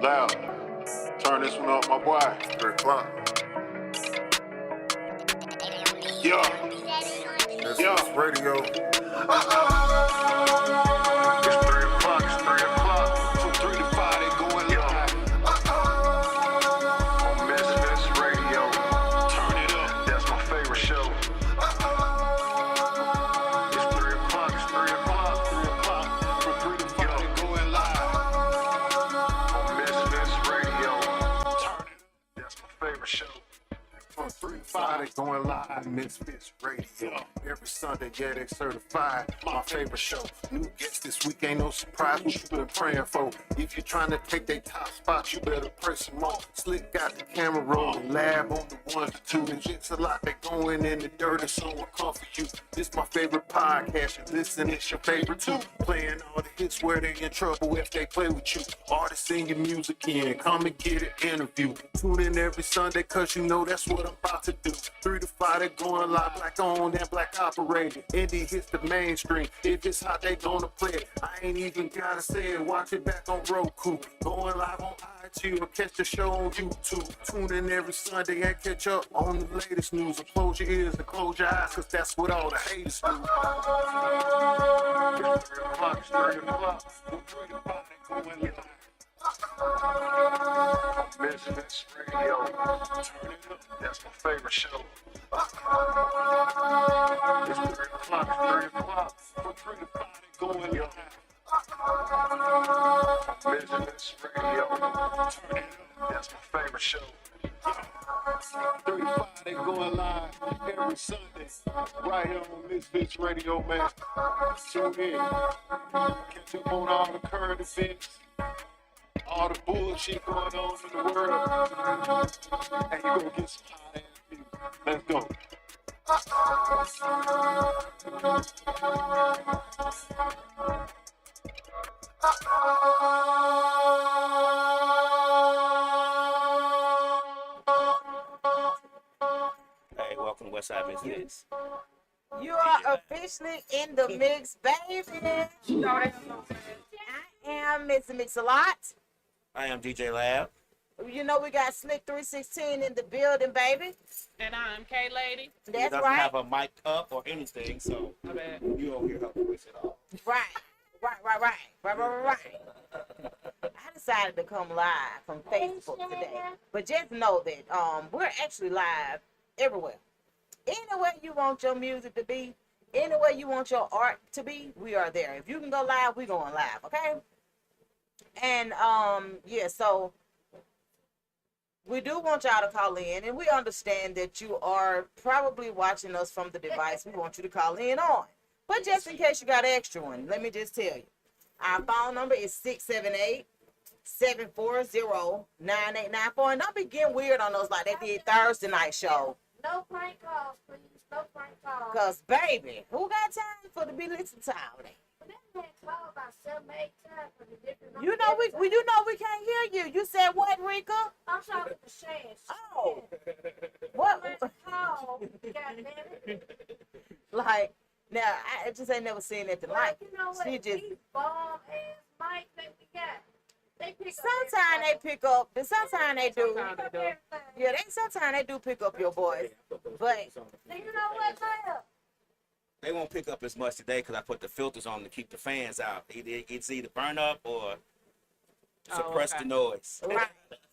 Loud. Turn this one up, my boy. 3 o'clock. Yeah. Misfits Radio. It's 3 o'clock. It's 3 o'clock. From 3 to 5, they going live. On Misfits Radio. Turn it up. That's my favorite show. It's 3 o'clock. It's 3 o'clock. 3 o'clock. From 3 to 5, they going live. On Misfits Radio. Turn it up. That's my favorite show. From 3 to 5, they going live. Misfits Radio. Every Sunday, yeah, they certified. My favorite show. New guests this week ain't no surprise. What you been praying for? If you're trying to take their top spot, you better pray some more. Slick got the camera rolling, lab on the 1 to 2. And it's a lot that going in the dirt, and so will come for you. This my favorite podcast. You listen, it's your favorite too. Playing all the hits where they in trouble if they play with you. Artists sing your music in, come and get an interview. Tune in every Sunday, cause you know that's what I'm about to do. 3 to 5, they going live, black owned and black operated. Indie hits the mainstream. If it's hot, they gonna play it. I ain't even gotta say it. Watch it back on Roku. Going live on iTunes or catch the show on YouTube. Tune in every Sunday and catch up on the latest news. Or close your ears and close your eyes, cause that's what all the haters do. It's 3 o'clock. It's 3 o'clock. From 3 to 5, they going live. Misfits Radio. Turn it up. That's my favorite show. It's 3 o'clock. It's 3 o'clock. From 3 to 5, they going live. Misfits Radio. Turn it up. That's my favorite show. 3 to 5, they going live every Sunday. Right here on Misfits Radio, man. Tune in. Catch up on all the current events. All the bullshit going on in the world. And you gonna get some hot ass music. Let's go. Hey, welcome to WestSide MisFits. You are officially in the mix, baby. I am Mr. Mix-a-Lot. I am DJ Lab. You know we got Slick 316 in the building, baby. And I'm K-Lady. He That's doesn't right. have a mic up or anything, so My bad. you over here helping with it all. Right. I decided to come live from Facebook today. But just know that we're actually live everywhere. Anywhere you want your music to be, anywhere you want your art to be, we are there. If you can go live, we going live, okay? And yeah, so we do want y'all to call in, and we understand that you are probably watching us from the device we want you to call in on. But just in case you got an extra one, let me just tell you. Our phone number is 678-740-9894. And don't be getting weird on those like they did Thursday night show. No prank calls, please. No prank calls. Because, baby, who got time for to be listening to all that? But that man called about 7, 8 times for the different You know we can't hear you. You said what, Rika? I'm talking to Shan. Oh. What? Call, goddamn it. Like, now, I just ain't never seen that Like, tonight. you know what? She just... These bomb ass mics that we got, they pick Sometimes they pick up, and sometimes they do. Sometimes they do. Yeah, sometimes they do pick up your voice. But Do you know what, Lyle? They won't pick up as much today because I put the filters on to keep the fans out. It's either burn up or suppress okay. the noise. right.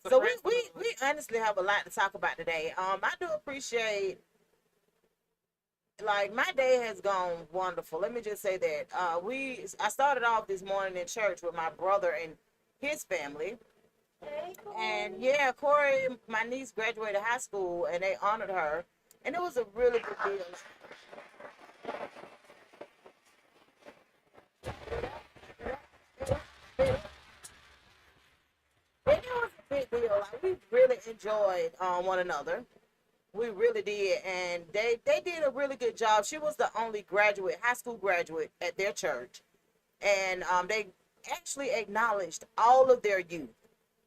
So we honestly have a lot to talk about today. I do appreciate, like, my day has gone wonderful. Let me just say that. I started off this morning in church with my brother and his family. Hey, cool. And yeah, Corey, my niece graduated high school and they honored her. And it was a really good deal. And it was a big deal. Like, we really enjoyed one another. We really did. And they did a really good job. She was the only high school graduate at their church. And they actually acknowledged all of their youth.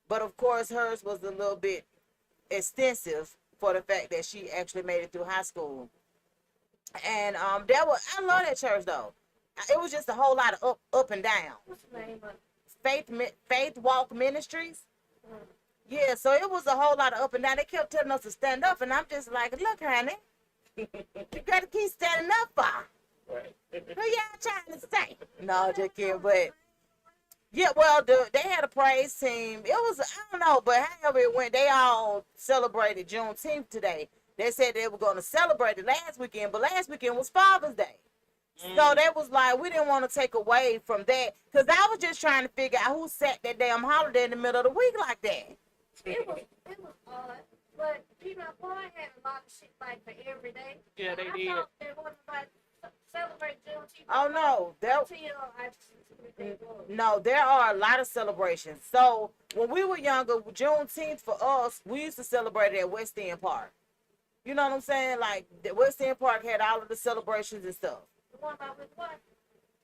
But of course, hers was a little bit extensive for the fact that she actually made it through high school. And I love that church though. It was just a whole lot of up and down. What's the name of it? Faith Walk Ministries. Yeah, so it was a whole lot of up and down. They kept telling us to stand up, and I'm just like, look, honey, you gotta keep standing up for. Right. Who y'all trying to say? No, just kidding, but yeah, well, they had a praise team. It was, I don't know, but however it went, they all celebrated Juneteenth today. They said they were going to celebrate it last weekend, but last weekend was Father's Day. So they was like, we didn't want to take away from that, because I was just trying to figure out who set that damn holiday in the middle of the week like that. It was odd, but you know, boy had a lot of shit like for every day. Yeah, they I did. thought they wanted to celebrate Juneteenth. Oh, no. Until I just see what they was. No, there are a lot of celebrations. So when we were younger, Juneteenth for us, we used to celebrate it at West End Park. You know what I'm saying? Like, the West End Park had all of the celebrations and stuff. The one about with what?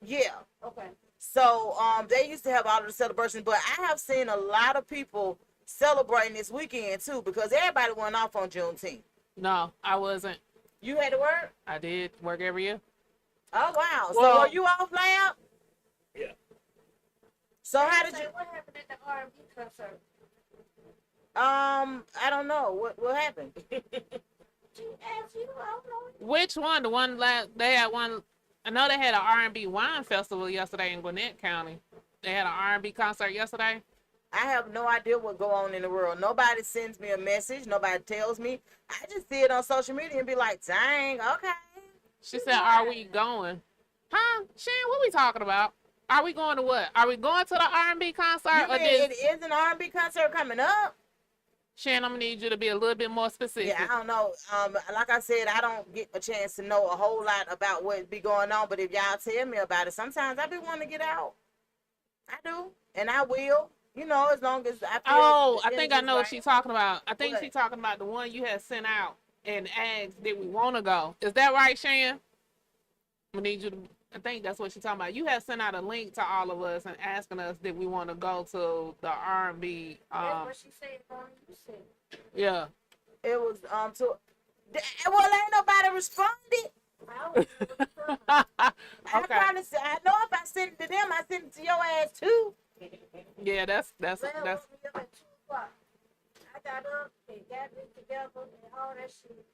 Yeah. Okay. So they used to have all of the celebrations, but I have seen a lot of people celebrating this weekend too, because everybody went off on Juneteenth. No, I wasn't. You had to work? I did work every year. Oh wow. Well- So are you off now? Yeah. So how did Say, you? what happened at the R&B concert? I don't know what happened. She asked you, I don't know. Which one? The one they had one. I know they had an R&B wine festival yesterday in Gwinnett County. They had an R&B concert yesterday. I have no idea what go on in the world. Nobody sends me a message. Nobody tells me. I just see it on social media and be like, dang, okay. She said, "Are we going?" Huh? Shan, what we talking about? Are we going to what? Are we going to the R&B concert? You Or mean did... it is an R&B concert coming up? Shan, I'm gonna need you to be a little bit more specific. Yeah, I don't know. Like I said, I don't get a chance to know a whole lot about what be going on. But if y'all tell me about it, sometimes I be wanting to get out. I do, and I will. You know, as long as I feel. Oh, I the think I know what energy's she's right. talking about. I think What? she's talking about the one you had sent out and asked, did we want to go? Is that right, Shan? We need you to. I think that's what she's talking about. You had sent out a link to all of us and asking us did we want to go to the R&B. That's what she said, Barney. You said. Yeah. It was well, ain't nobody responded. I don't know. I Okay. probably said, I know if I send it to them, I send it to your ass too. Yeah, that's Well, woke me up at 2 o'clock. I got up and got it together and all that shit.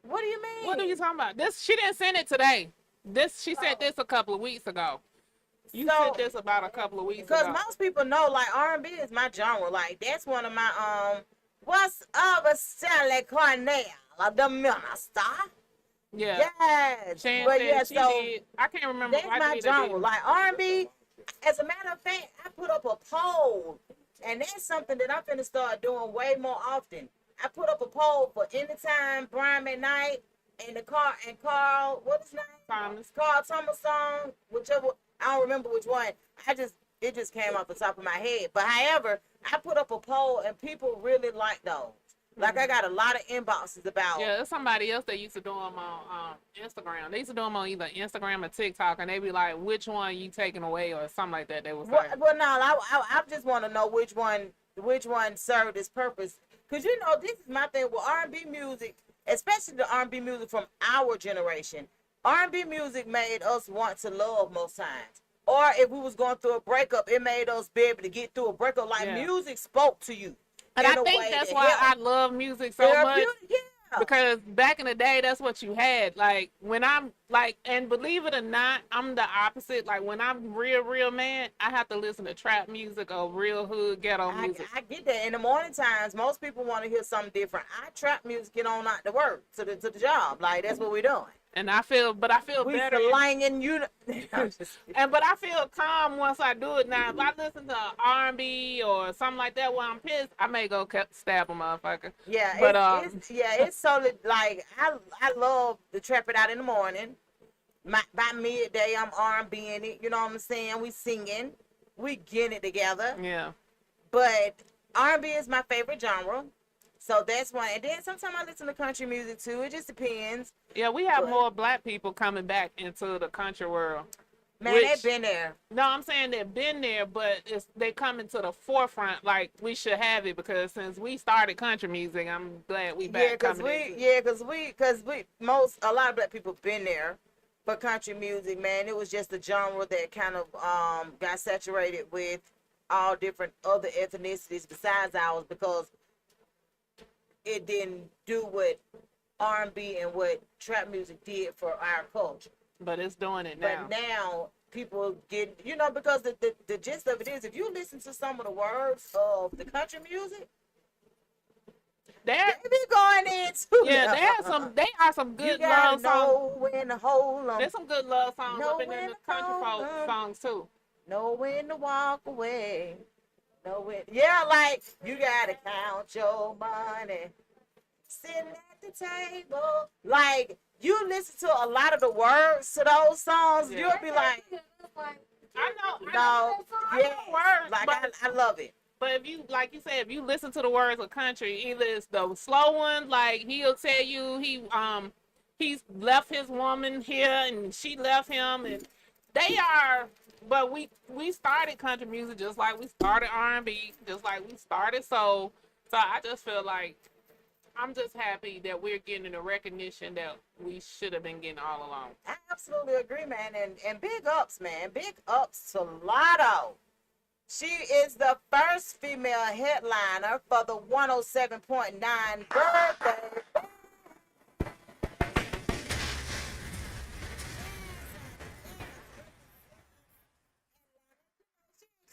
What do you mean? what are you talking about? This she didn't send it today. She said this a couple of weeks ago. You So- said this about a couple of weeks Because ago. most people know, like, R&B is my genre. Like, that's one of my, what's up with Sally Cornell, the minister? Yeah. Yes. Shan But said yeah, she so did. I can't remember. that's I my did or genre. didn't. Like, R&B, as a matter of fact, I put up a poll, and that's something that I'm finna start doing way more often. I put up a poll for Anytime, Brian McKnight, and Carl, what's his name? Thomas. Carl Thomas song, whichever, I don't remember which one. It just came off the top of my head. But however, I put up a poll and people really like those. Like I got a lot of inboxes about. Yeah, there's somebody else that used to do them on Instagram. They used to do them on either Instagram or TikTok, and they be like, "Which one you taking away?" or something like that. They was Well, like, well, no, I just want to know which one served its purpose. Cause you know this is my thing with R&B music, especially the R&B music from our generation. R&B music made us want to love most times. Or if we was going through a breakup, it made us be able to get through a breakup. Like Yeah. music spoke to you. and in I a think way that's that why I helped. love music so much. Therapeutic, yeah. Because back in the day, that's what you had. Like when I'm like, and believe it or not, I'm the opposite. Like when I'm real mad, I have to listen to trap music or real hood ghetto music. I get that. In the morning times, most people want to hear something different. I trap music, get on out to work, to the job. Like that's what we're doing. And I feel We better. slanging you. But I feel calm once I do it. Now, if I listen to R&B or something like that while I'm pissed, I may go stab a motherfucker. Yeah, But, it's so like I love to trap it out in the morning. By midday, I'm R&B in it. You know what I'm saying? We singing, we getting it together. Yeah. But R&B is my favorite genre, so that's one. And then sometimes I listen to country music too. It just depends. Yeah, we have But- more black people coming back into the country world. Man, Which- they've been there. No, I'm saying they've been there, but they coming to the forefront like we should have it because since we started country music, I'm glad we back coming Because a lot of black people been there for country music, man. It was just a genre that kind of got saturated with all different other ethnicities besides ours because it didn't do what R&B and what trap music did for our culture. But it's doing it now. But now people get, because the gist of it is, if you listen to some of the words of the country music, they be going in too. Yeah, they are some good love songs. Know when to hold 'em. There's some good love songs up in the country folk songs too. Know when to walk away. Know when. Yeah, like you gotta count your money. Sitting at the table. Like you listen to a lot of the words to those songs, you'll be like, I know words, like but I love it. But if you, like you said, if you listen to the words of country, either it's the slow one, like he'll tell you he's left his woman here and she left him, and they are. But we started country music just like we started R&B, just like we started soul. So I just feel like I'm just happy that we're getting the recognition that we should have been getting all along. I absolutely agree, man, and big ups, man, big ups to Lotto. She is the first female headliner for the 107.9 birthday.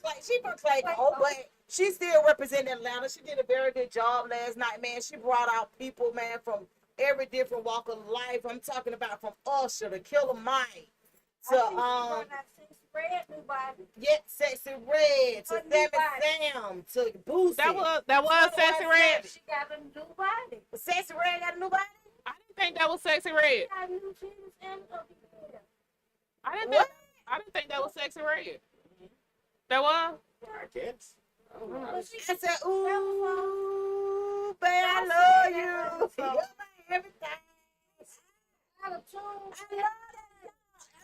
Like she from Clayton, but she still representing Atlanta. She did a very good job last night, man. She brought out people, man, from every different walk of life. I'm talking about from Usher to Killer Mike to Sexy Red to Sammy Sam to Boosie. That was Sexy Red. She got a new body. Sexy Red got a new body? I didn't think that was Sexy Red. Got new jeans and a beard. I didn't think that was Sexy Red. That was? I guess. I don't know. I said, ooh, babe, I love you. You're my everything. Got a tune. I love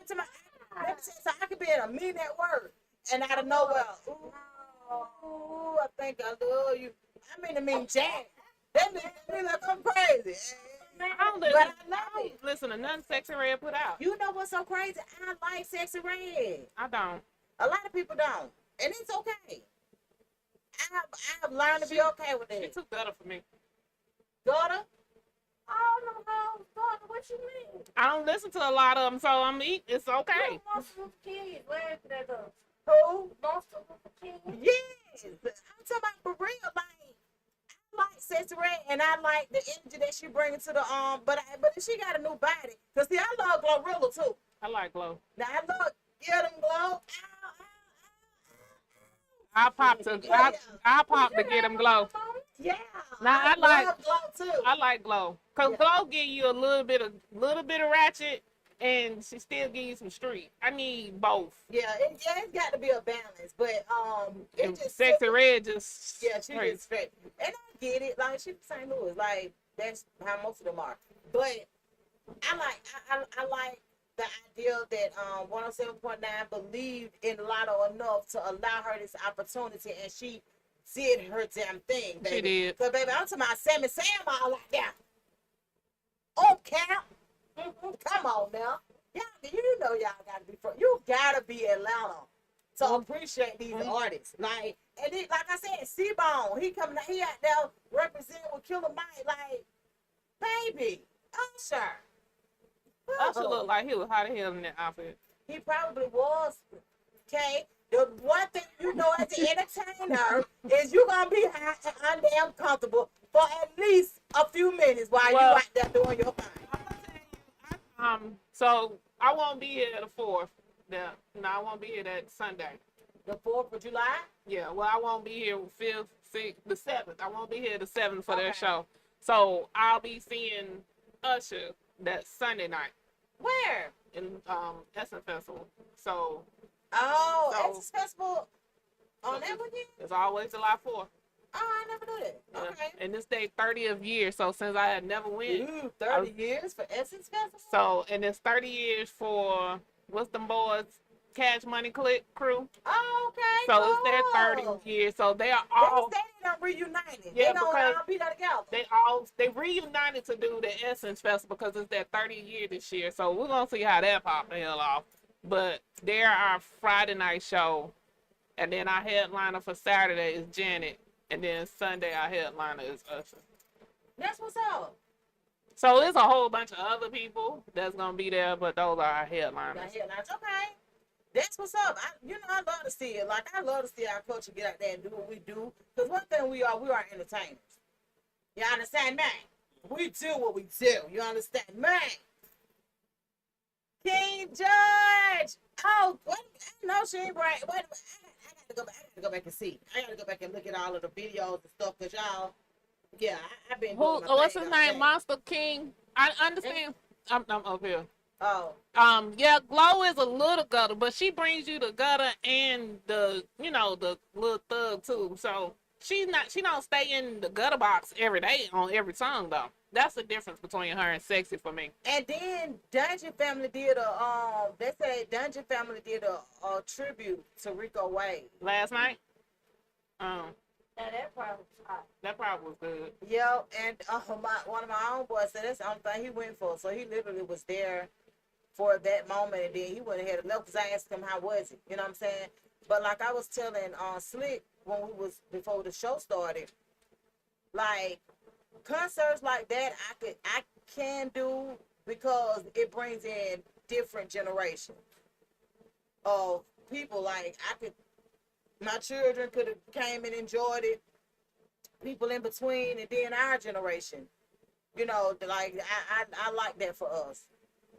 that. Let me say, so I could be in a mean at work, and out of nowhere, ooh, I think I love you. I'm in a mean jam. That means like I'm crazy. I don't listen to nothing Sexy Red put out. You know what's so crazy? I like Sexy Red. I don't. A lot of people don't, and it's okay. I've learned to be okay with She it. took better for me. Daughter? I don't know how it's done. What you mean? I don't listen to a lot of them, so it's okay. Most of the kids, where is that up? Who? Most of the kids. Yes. I'm talking about for real. Like, I like Sexy Red, and I like the energy that she brings to the but she got a new body. Cause see, I love Glorilla too. I like Glow. Now I love Get 'em Glow. I pop to get them Glow. Yeah. Now I like love Glow too. I like Glow, cause Glow give you a little bit of ratchet, and she still give you some street. I need both. Yeah, it's got to be a balance, but And Sexy Red just yeah, she straight. gets straight, and I get it. Like she from St. Louis, like that's how most of them are. But I like the idea that 107.9 believed in Lotto enough to allow her this opportunity, and she did her damn thing, baby. She did. So, baby, I'm talking about Sammy Sam all like that. Oh, Cap. Come on now. Y'all, you know y'all gotta be you gotta be Atlanta to appreciate these artists. Like, and it, like I said, C-Bone, he out there representing with Killer Mike. Like, baby, Usher. Usher looked like he was hot as hell in that outfit. He probably was. Okay. The one thing you know as an entertainer is you're gonna be hot and undamn comfortable for at least a few minutes while you out there doing your thing. So I won't be here the 4th. I won't be here that Sunday. The 4th of July? Yeah, well, I won't be here 5th, 6th, the 7th. I won't be here the 7th for their show. So I'll be seeing Usher that Sunday night Where? in Essence Festival. So Essence Festival on that weekend? it's always July 4th. Oh, I never knew that. Yeah. Okay. And this day 30th year, so since I had never went. Ooh, 30 years for Essence Festival? So, and it's 30 years for, what's them boys, Cash Money Crew. Oh, okay. So it's their 30 years. So they are all, They don't reunited. Yeah, they don't because all be there together. they reunited to do the Essence Festival because it's their 30th year this year. So we're going to see how that pop the hell off. But they're our Friday night show And then our headliner for Saturday is Janet. And then Sunday, our headliner is Usher. That's what's up. So there's a whole bunch of other people that's going to be there, but those are our headliners. Now, headlines, okay. That's what's up. I love to see it. Like, I love to see our culture get out there and do what we do. Because one thing we are entertainers. You understand, man? We do what we do. You understand, man? King George. Oh, what? No, she ain't right. Wait, I gotta go back and see. I gotta go back and look at all of the videos and stuff. Because y'all, yeah, I've been doing my What's thing his all name? day. Monster King. I understand. I'm up here. Oh, Yeah, Glow is a little gutter, but she brings you the gutter and the little thug too. So she don't stay in the gutter box every day on every song though. That's the difference between her and Sexy for me. and then Dungeon Family did they say Dungeon Family did a tribute to Rico Wade. Last night, Now that probably was hot. that probably was good. Yeah, and one of my own boys said that's the only thing he went for. So he literally was there for that moment, and then he went ahead and left because I asked him how was it. You know what I'm saying? But like I was telling Slick before the show started, like concerts like that I can do because it brings in different generations of people. Like my children could have came and enjoyed it, people in between, and then our generation. You know, like I like that for us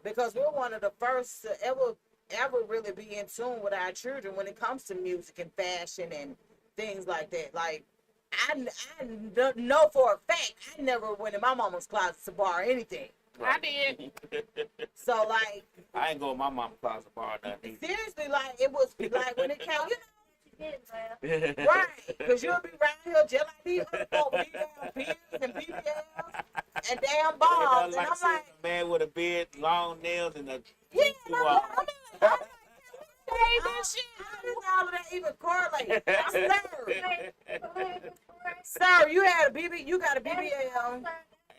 because we're one of the first to ever really be in tune with our children when it comes to music and fashion and things like that. Like I know for a fact I never went in my mama's closet to borrow anything. I did. So like I ain't go in my mama's closet bar or nothing. seriously, like it was like when it came, you She didn't laugh. know, right? Because you'll be around here just like these other folks, these damn beards and BBLs and damn balls, and I'm like, a man with a beard, long nails, and a yeah, I'm like, This shit. how does all of that even correlate? Sir, Sir, sir, you got a BBL.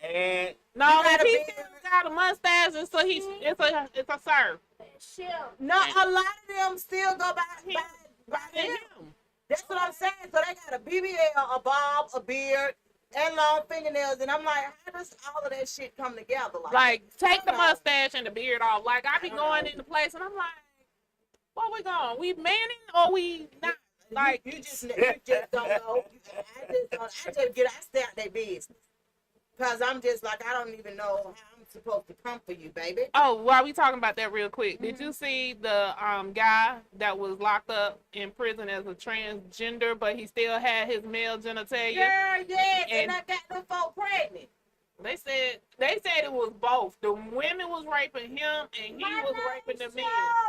and No, You gotta if he be- still got a mustache, and so it's a sir. No, a lot of them still go by him. Him. That's what I'm saying. So they got a BBL, a bob, a beard, and long fingernails, and I'm like, how does all of that shit come together? Like, take the I don't know. mustache and the beard off. Like, I be don't going know. into place, and I'm like, where we going? We manning or we not? Like, you just don't know. I stay out their business. Cause I'm just like, I don't even know how I'm supposed to come for you, baby. oh, while we talking about that real quick, did you see the guy that was locked up in prison as a transgender, but he still had his male genitalia? Girl, yes, and And- I got them folk pregnant. They said it was both. The women was raping him, and he was raping the men.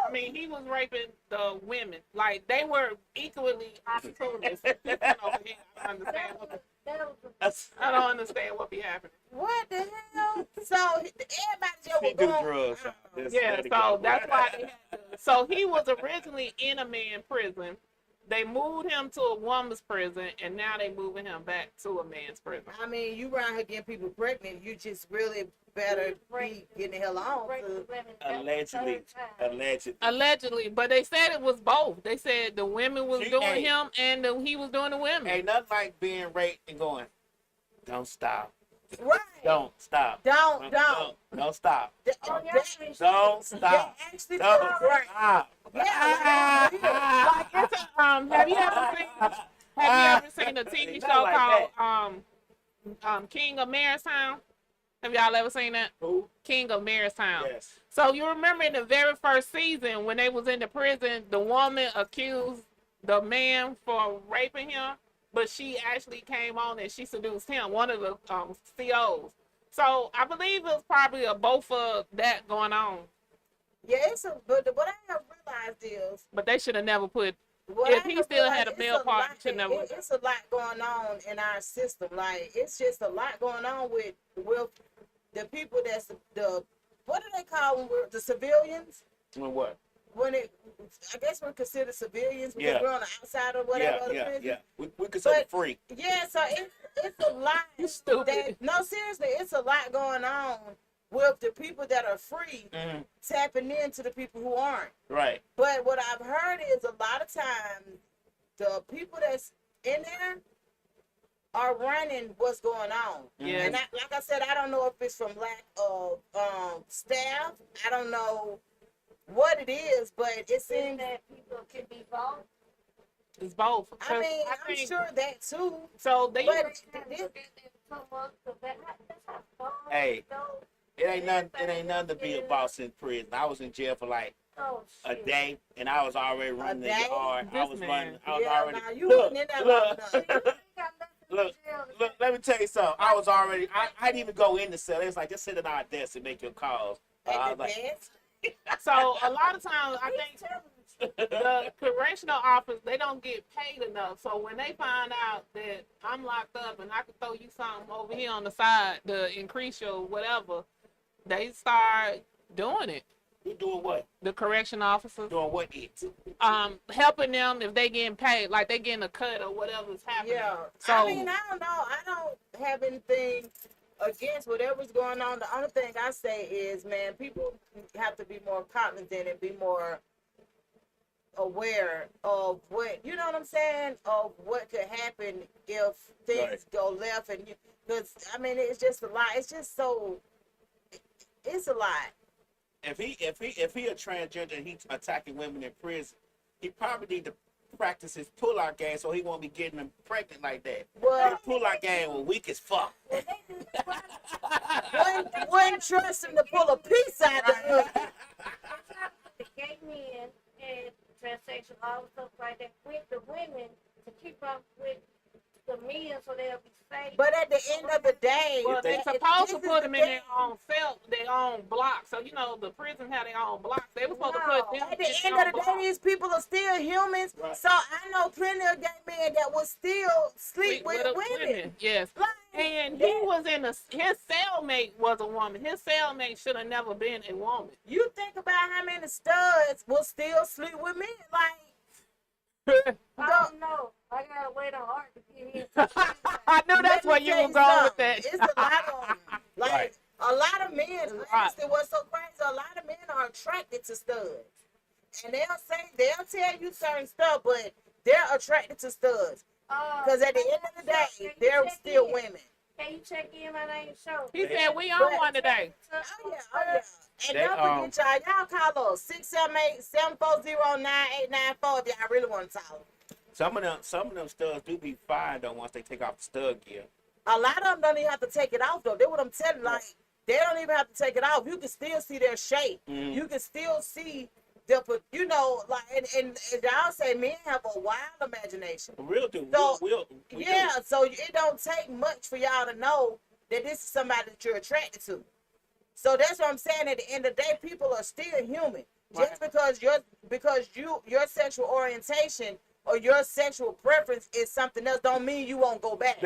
I mean, he was raping the women. Like, they were equally opportunists. Over here. I don't understand I don't understand what be happening. What the hell? So everybody just he was do going. drugs. Yeah, so that's why they had to. So he was originally in a man prison. They moved him to a woman's prison, and now they moving him back to a man's prison. I mean, you around here getting people pregnant, you just really better be getting the hell on. Allegedly. Allegedly, but they said it was both. They said the women was She doing ain't. him, and he was doing the women. Ain't nothing like being raped and going, don't stop. Right. Don't stop. Don't. Don't stop. Oh, That- yeah, Don't stop. actually Don't right. stop. Yeah, Like it's a, have you ever seen a TV Not show like called King of Marystown? Have y'all ever seen that? Who? King of Marystown. Yes. So you remember in the very first season when they was in the prison, the woman accused the man for raping him, but she actually came on and she seduced him, one of the COs. So I believe it was probably a both of that going on, Yeah, but what I have realized is, but they should have never put. what If I he have still had realized, a male it's part, lot- he should never- it's a lot going on in our system. Like, it's just a lot going on with the people that's the what do they call when we're the civilians? Doing what? I guess we're considered civilians because Yeah. we're on the outside or whatever. of the Yeah. prison. We consider But- free. Yeah, so it's a lot. You stupid. No, seriously, it's a lot going on with the people that are free Mhm. tapping into the people who aren't. Right. But what I've heard is a lot of times the people that's in there are running what's going on. Yeah. And like I said, I don't know if it's from lack of staff. I don't know what it is, but it Is seems. that people can be both? It's both. I 'Cause mean, I'm think- sure that too. So they But That's how fun Hey, it goes. It ain't nothing to be a boss in prison. I was in jail for like Oh, a shit. day, and I was already running the day? yard. I This was man. running. I was Yeah, already. nah, you wasn't in that long enough. You ain't got nothing in Look, jail to look. Let me tell you something. I was already. I didn't even go in the cell. It's like just sit in our desk and make your calls. I At was the like, desk. So a lot of times I think tell them the truth. the correctional office, they don't get paid enough. So when they find out that I'm locked up and I can throw you something over here on the side to increase your whatever, they start doing it. you doing what? The correction officers, Doing what? It. helping them if they getting paid, like they getting a cut or whatever's happening. Yeah. So I mean, I don't know. I don't have anything against whatever's going on. The only thing I say is, man, people have to be more cognizant and be more aware of what, you know what I'm saying, of what could happen if things Right. go left. And because I mean, it's just a lot. It's just so. It's a lot. If he a transgender and he's attacking women in prison, he probably need to practice his pull-out game so he won't be getting them pregnant like that. Well, His pull-out game was weak as fuck. Well, they do the process. wouldn't trust him to pull a piece out of the hook. The gay men and transsexual, all the stuff like that, with the women to keep up with the men so they'll be safe. But at the end of the day, well, they it- supposed to this is put the them in thing. their own cell, their own block. So you know the prison have their own blocks. They were supposed to put them At in the their end own of the day, block. these people are still humans. Right. So I know plenty of gay men that will still sleep with the women. Yes. Like, And he was in his cellmate was a woman. His cellmate should have never been a woman. you think about how many studs will still sleep with men. Like, I don't know. I gotta wait on Art to get here. I knew that's let me where you tell were going with something. that. It's a lot of them. Like, Right. a lot of men, Right. honestly, what's so crazy, a lot of men are attracted to studs. And they'll tell you certain stuff, but they're attracted to studs. Because at the end of the day, they're still women. Can you check in? My name's Show. He said we on one today. Oh, yeah, oh, yeah. And They, don't forget, y'all call us 678-740-9894 if y'all really want to talk. Some of them studs do be fine though once they take off the stud gear. A lot of them don't even have to take it off, though. That's what I'm telling you. Like, they don't even have to take it off. You can still see their shape. Mhm. You can still see the, you know, like, and y'all say men have a wild imagination. Real do. So, we Yeah, do. so it don't take much for y'all to know that this is somebody that you're attracted to. So that's what I'm saying. At the end of the day, people are still human. Just because your sexual orientation or your sexual preference is something else, don't mean you won't go back.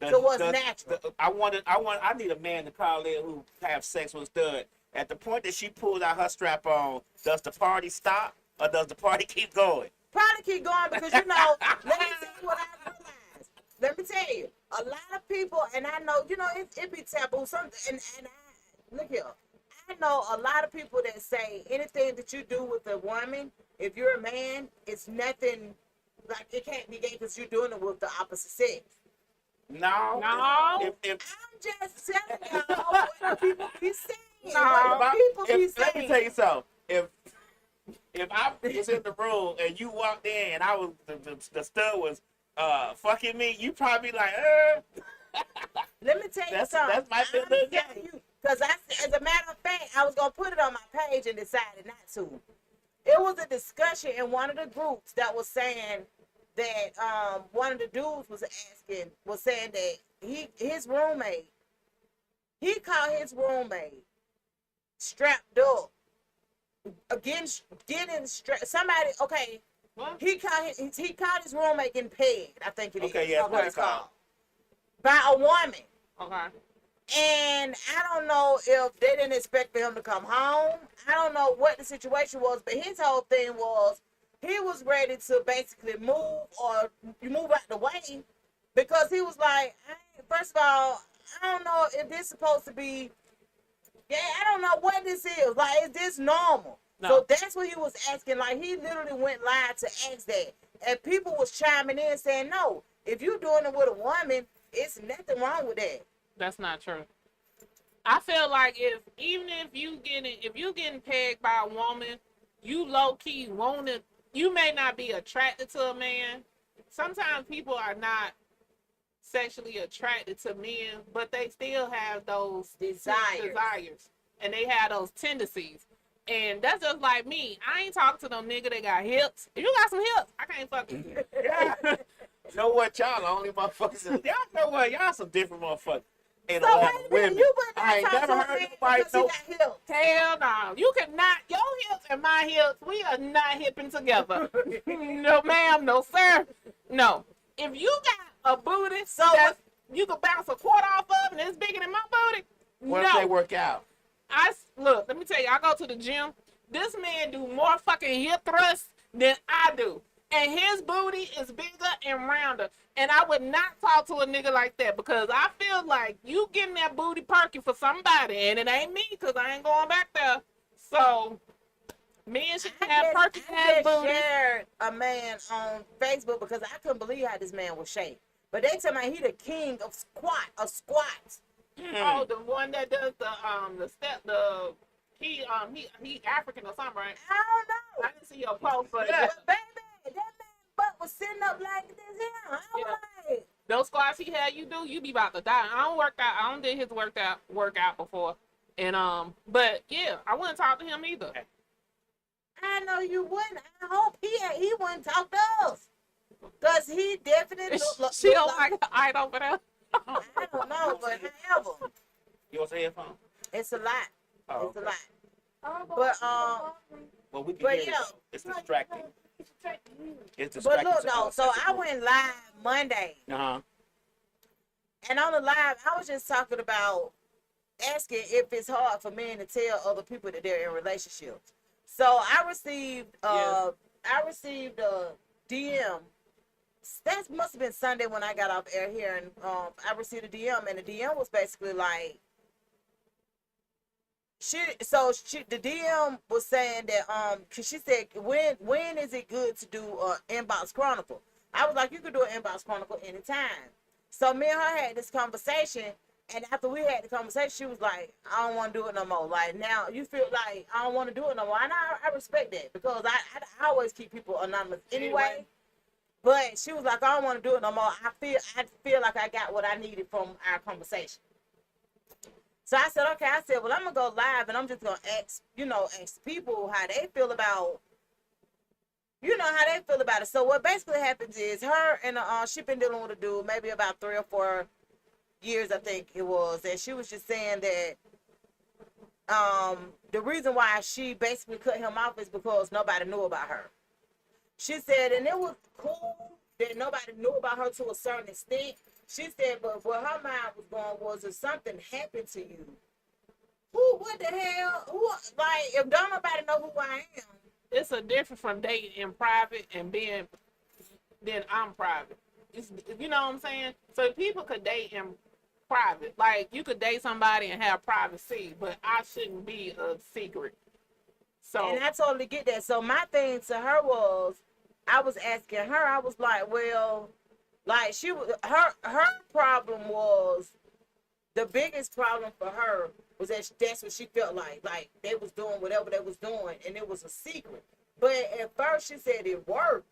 So what's natural? I need a man to call in who have sex with a stud. At the point that she pulls out her strap on, does the party stop or does the party keep going? Probably keep going because, you know, let me tell you what I realized. Let me tell you, a lot of people, and I know, you know, it be taboo. Look here, I know a lot of people that say anything that you do with a woman, if you're a man, it's nothing, like, it can't be gay because you're doing it with the opposite sex. No. I'm just telling y'all what people be saying. No. What people be Let me tell saying. you something. If I was in the room and you walked in and I was the stud was fucking me, you probably like, Let me tell you something. That might be a little gay. Because as a matter of fact, I was going to put it on my page and decided not to. It was a discussion in one of the groups that was saying that one of the dudes was saying that his roommate, he caught his roommate strapped up getting strapped. Somebody, okay, What? he caught his roommate getting pegged, I think it is. Okay, yeah, That's what it's called. By a woman. Okay. And I don't know if they didn't expect for him to come home. I don't know what the situation was, but his whole thing was he was ready to basically move or move out the way because he was like, first of all, I don't know if this is supposed to be, I don't know what this is. Like, is this normal? No. So that's what he was asking. Like, he literally went live to ask that. And people was chiming in saying, no, if you're doing it with a woman, it's nothing wrong with that. That's not true. I feel like if you getting pegged by a woman, you low key want it. You may not be attracted to a man. Sometimes people are not sexually attracted to men, but they still have those desires, and they have those tendencies. And that's just like me. I ain't talking to no nigga that got hips. If you got some hips, I can't fuck with you. You know what? Y'all the only motherfuckers. Y'all know what? Y'all some different motherfuckers. Ain't So a lot wait of a minute, women. you would I ain't not talk never to a heard man nobody because he know. got hips. Hell no. You cannot. Your hips and my hips, we are not hipping together. No, ma'am. No, sir. No. If you got a booty that you can bounce a quarter off of and it's bigger than my booty, What no. if they work out? Look, let me tell you, I go to the gym. This man do more fucking hip thrusts than I do. And his booty is bigger and rounder. And I would not talk to a nigga like that because I feel like you getting that booty perky for somebody. And it ain't me because I ain't going back there. So, men should have perky ass booty. Shared a man on Facebook because I couldn't believe how this man was shaped. But they tell me he the king of squats. Oh, the one that does he African or something, right? I don't know. I didn't see your post, but But baby, that man butt was sitting up like this here. I was like, those squats he had you do, you be about to die. I don't did his workout before. And but yeah, I wouldn't talk to him either. I know you wouldn't. I hope he wouldn't talk to us. Cause he definitely look She don't like the eye over there. I don't know, but however, You want some headphones? it's a lot. Oh, It's a okay. lot. But Well, we can but hear yeah. it. Though. It's distracting. It's but distracting. look to though, us so as a I group. went live Monday, Uh-huh. and on the live, I was just talking about asking if it's hard for men to tell other people that they're in relationships. So I received a DM. That must have been Sunday when I got off air here, and I received a DM, and the DM was basically like, the DM was saying that cause she said when is it good to do inbox chronicle? I was like, you could do an inbox chronicle anytime. So me and her had this conversation, and after we had the conversation, she was like, I don't want to do it no more. Like, now you feel like I don't want to do it no more, and I respect that because I always keep people anonymous anyway. But she was like, I don't want to do it no more. I feel like I got what I needed from our conversation. So I said, okay. I said, well, I'm gonna go live and I'm just gonna ask people how they feel about, it. So what basically happens is her and she been dealing with a dude maybe about 3 or 4 years, I think it was, and she was just saying that the reason why she basically cut him off is because nobody knew about her. She said, and it was cool that nobody knew about her to a certain extent. She said, but where her mind was going was if something happened to you, what the hell? If don't nobody know who I am. It's a difference from dating in private and then I'm private. You know what I'm saying? So people could date in private. Like, you could date somebody and have privacy, but I shouldn't be a secret. So, And I totally get that. So my thing to her was, I was asking her, I was like, well, like her problem was, the biggest problem for her was that that's what she felt like they was doing whatever they was doing and it was a secret. But at first she said it worked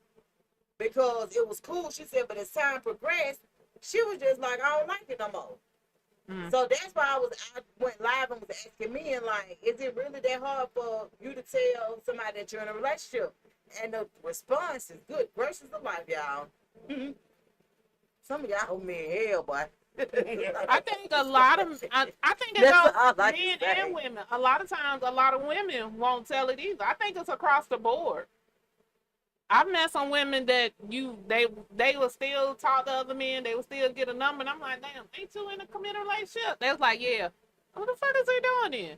because it was cool. She said, but as time progressed, she was just like, I don't like it no more. So that's why I went live and was asking me, and like, is it really that hard for you to tell somebody that you're in a relationship? And the response is, good gracious of life, y'all. Some of y'all hold me in hell, boy. I think a lot of I think it That's goes all I can men say. and women. A lot of times, a lot of women won't tell it either. I think it's across the board. I've met some women that they will still talk to other men. They will still get a number, and I'm like, damn, ain't you in a committed relationship? They was like, yeah. What the fuck is he doing then?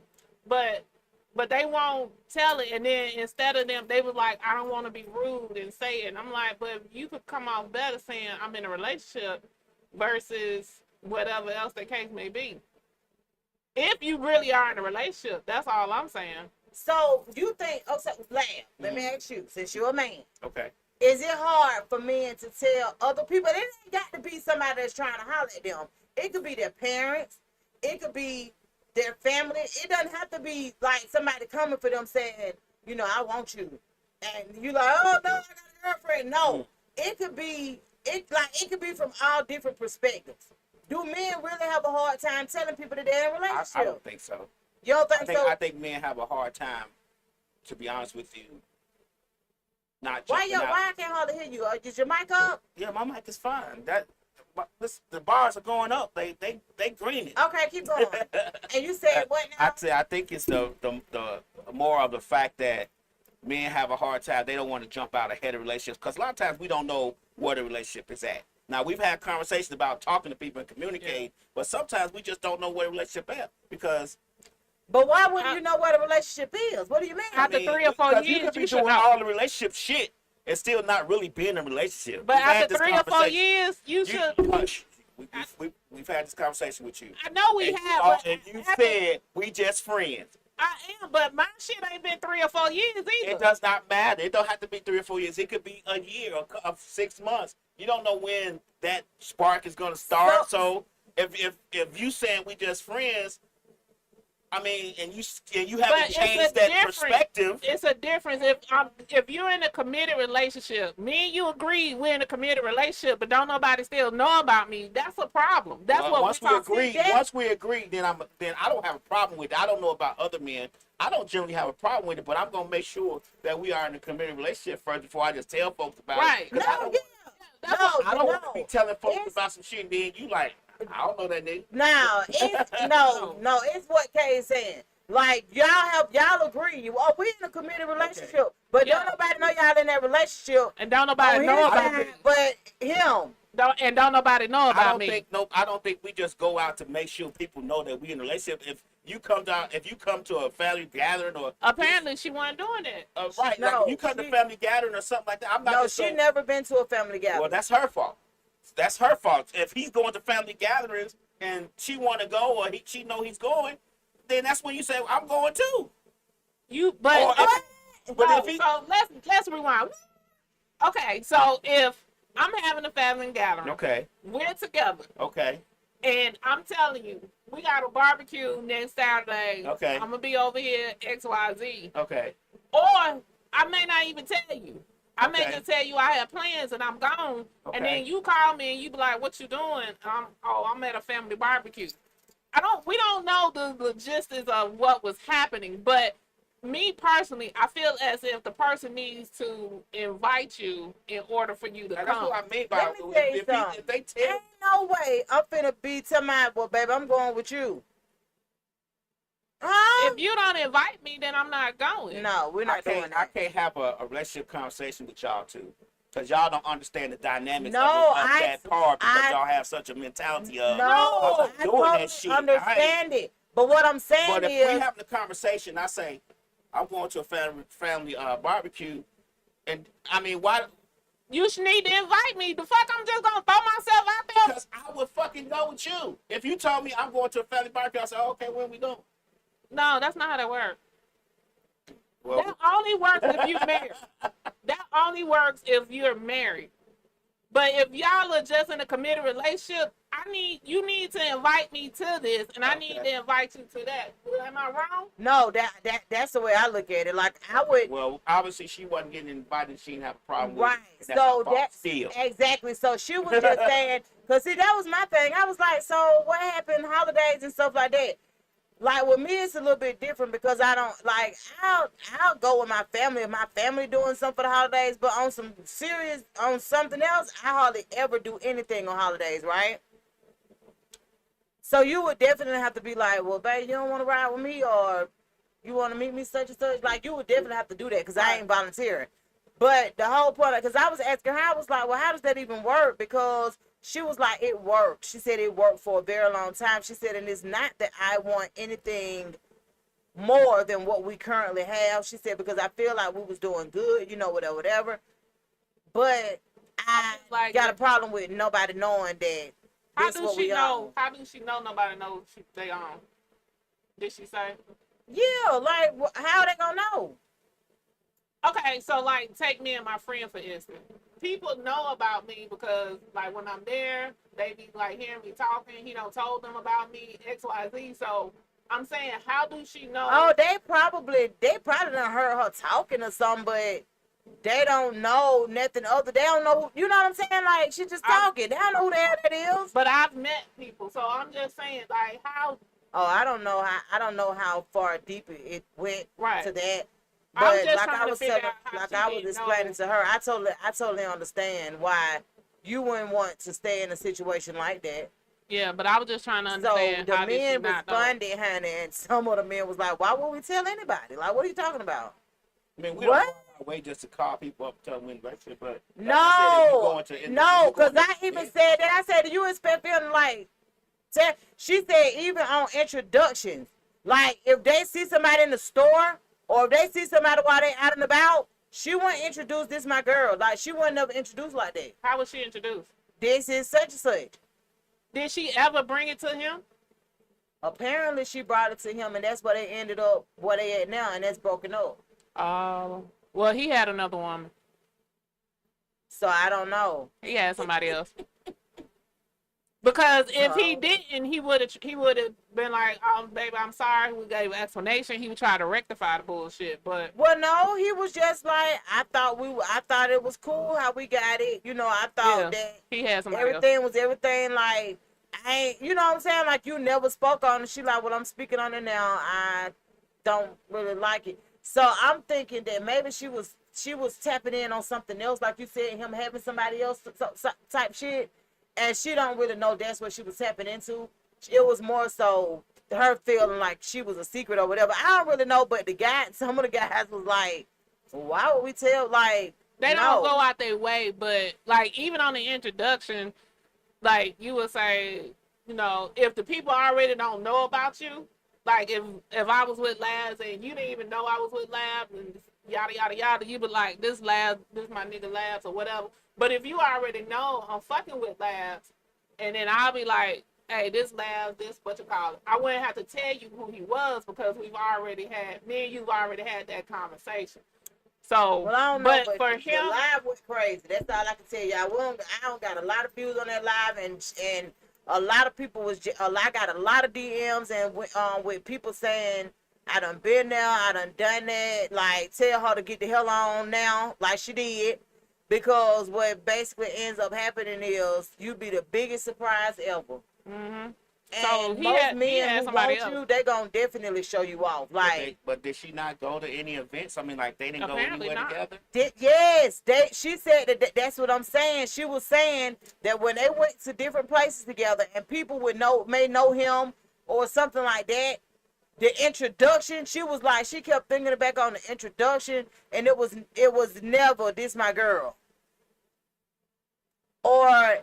But they won't tell it, and then instead of them, they was like, I don't want to be rude and say it. And I'm like, but you could come off better saying I'm in a relationship versus whatever else the case may be. If you really are in a relationship, that's all I'm saying. So you think? Oh, so Lab, let me ask you, since you're a man, Okay. is it hard for men to tell other people? It ain't got to be somebody that's trying to holler at them. It could be their parents. It could be their family. It doesn't have to be like somebody coming for them saying, you know, I want you, and you like, oh no, I got a girlfriend. No, it could be it could be from all different perspectives. Do men really have a hard time telling people that they're in a relationship? I don't think so. You don't think so? I think men have a hard time, to be honest with you. Not Why jumping out. I can't hardly hear you? Is your mic up? Yeah, my mic is fine. The bars are going up. They greening. Okay, keep going. And you said what now? I think it's the more of the fact that men have a hard time. They don't want to jump out ahead of relationships because a lot of times we don't know where the relationship is at. Now we've had conversations about talking to people and communicating, but sometimes we just don't know where the relationship is because. But why wouldn't you know what a relationship is? What do you mean? After 3 or 4 because years, you could be you should doing know. all the relationship shit and still not really be in a relationship. But We've had after this 3 or 4 conversation. years, you should. Hush. We've had this conversation with you. I know we have. But And you after- said we just friends. I am, but my shit ain't been 3 or 4 years either. It does not matter. It don't have to be 3 or 4 years. It could be a year or 6 months. You don't know when that spark is going to start. So if you saying we just friends, I mean, and you But haven't it's changed a that difference. perspective. It's a difference if you're in a committed relationship. Me and you agree we're in a committed relationship, but don't nobody still know about me. That's a problem. That's Well, what once we we talk. agree, See, once we agree, then I don't have a problem with it. I don't know about other men. I don't generally have a problem with it, but I'm gonna make sure that we are in a committed relationship first before I just tell folks about Right. it. 'Cause No, I don't, yeah. I don't want to be telling folks It's- about some shit, and then you like, I don't know that nigga. Now, it's no, it's what Kay is saying. Like y'all agree. Oh, we in a committed relationship, but Yeah. don't nobody know y'all in that relationship. and don't nobody On know his about side, me. but him. Don't nobody know I about don't me. think I don't think we just go out to make sure people know that we in a relationship. If you come to a family gathering or Apparently, she wasn't doing it. right, No, like if you come to she- family gathering or something like that, I'm not. No, just she saying- never been to a family gathering. Well, that's her fault. That's her fault. If he's going to family gatherings and she want to go or she know he's going, then that's when you say I'm going too. But Or if- but if he- so let's rewind. Okay, so if I'm having a family gathering, Okay. we're together, Okay. and I'm telling you, we got a barbecue next Saturday. Okay. I'm gonna be over here XYZ, Okay. or I may not even tell you. I may Okay. just tell you I have plans and I'm gone, Okay. and then you call me and you be like, "What you doing?" I'm at a family barbecue. We don't know the logistics of what was happening, but me personally, I feel as if the person needs to invite you in order for you to That's come. what I mean by Let me tell you something. if they tell Ain't no way I'm finna be to my well, baby, I'm going with you. Huh? If you don't invite me, then I'm not going. No, we're not doing I that. can't have a relationship conversation with y'all too. Because y'all don't understand the dynamics No, of that part because y'all have such a mentality of No, I doing totally that shit. understand it. But what I'm saying But if is, we having a conversation, I say, I'm going to a family barbecue, and I mean, why? You should need to invite me. The fuck, I'm just gonna throw myself out there. Because I would fucking go with you. If you told me I'm going to a family barbecue, I say, okay, when we going? No, that's not how that works. Well, That only works if you're married. That only works if you're married. But if y'all are just in a committed relationship, you need to invite me to this, and I need to invite you to that. Am I wrong? no, that's the way I look at it. Like I would, well, obviously she wasn't getting invited. She didn't have a problem with right? it. That's So her fault that's still. exactly. So she was just saying, cause see, that was my thing. I was like, so what happened? Holidays and stuff like that. Like with me, it's a little bit different because I don't like. I'll go with my family if my family doing something for the holidays. But on some serious, on something else, I hardly ever do anything on holidays, right? So you would definitely have to be like, well, babe, you don't want to ride with me, or you want to meet me such and such. Like you would definitely have to do that because I ain't volunteering. But the whole point, because I was asking her, I was like, well, how does that even work? Because she was like, it worked. She said it worked for a very long time. She said, and it's not that I want anything more than what we currently have. She said, because I feel like we was doing good, whatever. But I Like- got a problem with nobody knowing that How this do what she we know? own. How do she know nobody knows they own? Did she say? Yeah, like how they gonna know? Okay, so like take me and my friend for instance. People know about me because like when I'm there, they be like hearing me talking. He don't told them about me X Y Z. So I'm saying, how do she know? Oh, they probably done heard her talking or something, but they don't know nothing other. They don't know. You know what I'm saying? Like she just talking. They don't know who the hell that is. But I've met people, so I'm just saying like how. Oh, I don't know how far deep it went Right. to that. I'm But just like trying I to was figure telling, out how like she I was didn't explaining know. to her, I totally understand why you wouldn't want to stay in a situation like that. Yeah, but I was just trying to understand So the how did she men not know? responded, honey, and some of the men was like, "Why would we tell anybody? Like, what are you talking about?" I mean, we What? don't go out our way just to call people up and tell them we're in a relationship, but like I said, if you go into No, because I yeah. even said that. I said, "Do you expect them like?" She said, even on introductions, like if they see somebody in the store or if they see somebody while they out and about, she wouldn't introduce this my girl. Like she wouldn't never introduce like that. How was she introduced? This is such and such. Did she ever bring it to him? Apparently, she brought it to him, and that's where they ended up where they at now, and that's broken up. Well, he had another woman. So I don't know. He had somebody else. Because if he Oh. didn't, he would have been like, baby, I'm sorry. We gave an explanation. He would try to rectify the bullshit, but Well, no, he was just like I thought it was cool how we got it. You know, I thought that he had somebody everything was everything. Like I ain't, you know what I'm saying? Like you never spoke on it. She like, well, I'm speaking on it now. I don't really like it. So I'm thinking that maybe she was tapping in on something else, like you said, him having somebody else type shit, and she don't really know that's what she was tapping into. It was more so her feeling like she was a secret or whatever. I don't really know, but some of the guys was like, why would we tell? Like They don't go out their way, but like even on the introduction, like you would say, you know, if the people already don't know about you, like if I was with Labs and you didn't even know I was with Labs and yada yada yada, you be like, this Labs, this my nigga Labs or whatever. But if you already know I'm fucking with Labs, and then I'll be like, hey, this Labs, this what you call it. I wouldn't have to tell you who he was because me and you've already had that conversation. So, well, I don't know, but for the him, live was crazy. That's all I can tell you. I don't got a lot of views on that live, and a lot of people I got a lot of DMs and with people saying I done been there, I done that. Like tell her to get the hell on now, like she did, because what basically ends up happening is you be the biggest surprise ever. mm-hmm. And So most men he had who somebody want else. you, they gonna definitely show you off. Like, But did she not go to any events? I mean, like they didn't Apparently go anywhere not. together. she said that's what I'm saying. She was saying that when they went to different places together and people may know him or something like that, the introduction, she was like, she kept thinking back on the introduction, and it was never this my girl, or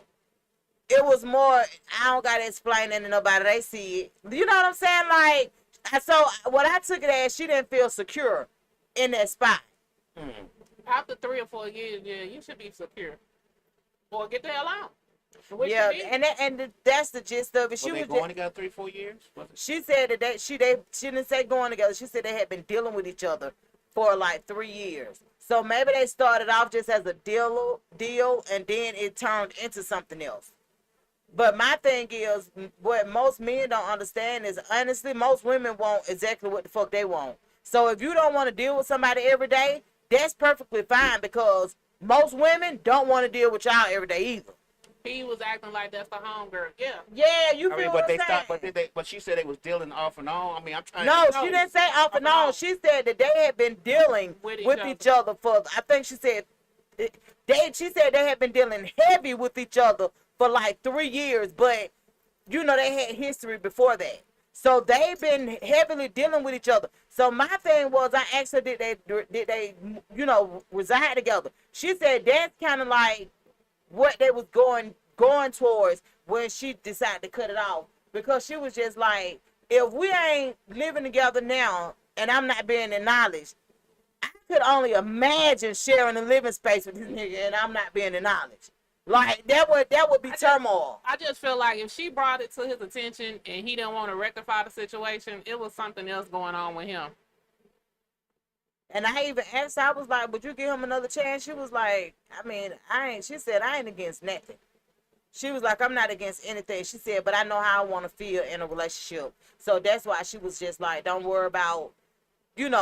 it was more, I don't gotta explain it to nobody, they see it. You know what I'm saying? Like, so what I took it as, she didn't feel secure in that spot. After 3 or 4 years, yeah, you should be secure. Or get the hell out. Which Yeah, you did. and that's the gist of it. Were they going together 3 or 4 years? Was it? She said that she didn't say going together. She said they had been dealing with each other for like 3 years. So maybe they started off just as a deal, and then it turned into something else. But my thing is, what most men don't understand is, honestly, most women want exactly what the fuck they want. So if you don't want to deal with somebody every day, that's perfectly fine, because most women don't want to deal with y'all every day either. He was acting like that's the homegirl. Yeah. Yeah, you I feel mean, what but I'm they stopped. saying? But she said they was dealing off and on. I mean, I'm trying. No, to she didn't say off and on. She said that they had been dealing with each other for, I think she said, she said they had been dealing heavy with each other for like 3 years, but you know, they had history before that. So they've been heavily dealing with each other. So my thing was, I asked her, did they, you know, reside together? She said that's kind of like what they was going towards when she decided to cut it off, because she was just like, if we ain't living together now and I'm not being acknowledged, I could only imagine sharing a living space with this nigga and I'm not being acknowledged. Like that would be turmoil. I just feel like if she brought it to his attention and he didn't want to rectify the situation, it was something else going on with him. And I even asked her, I was like, would you give him another chance? She was like, I mean, she said, I ain't against nothing. She was like, I'm not against anything. She said, but I know how I want to feel in a relationship. So that's why she was just like, don't worry about, doing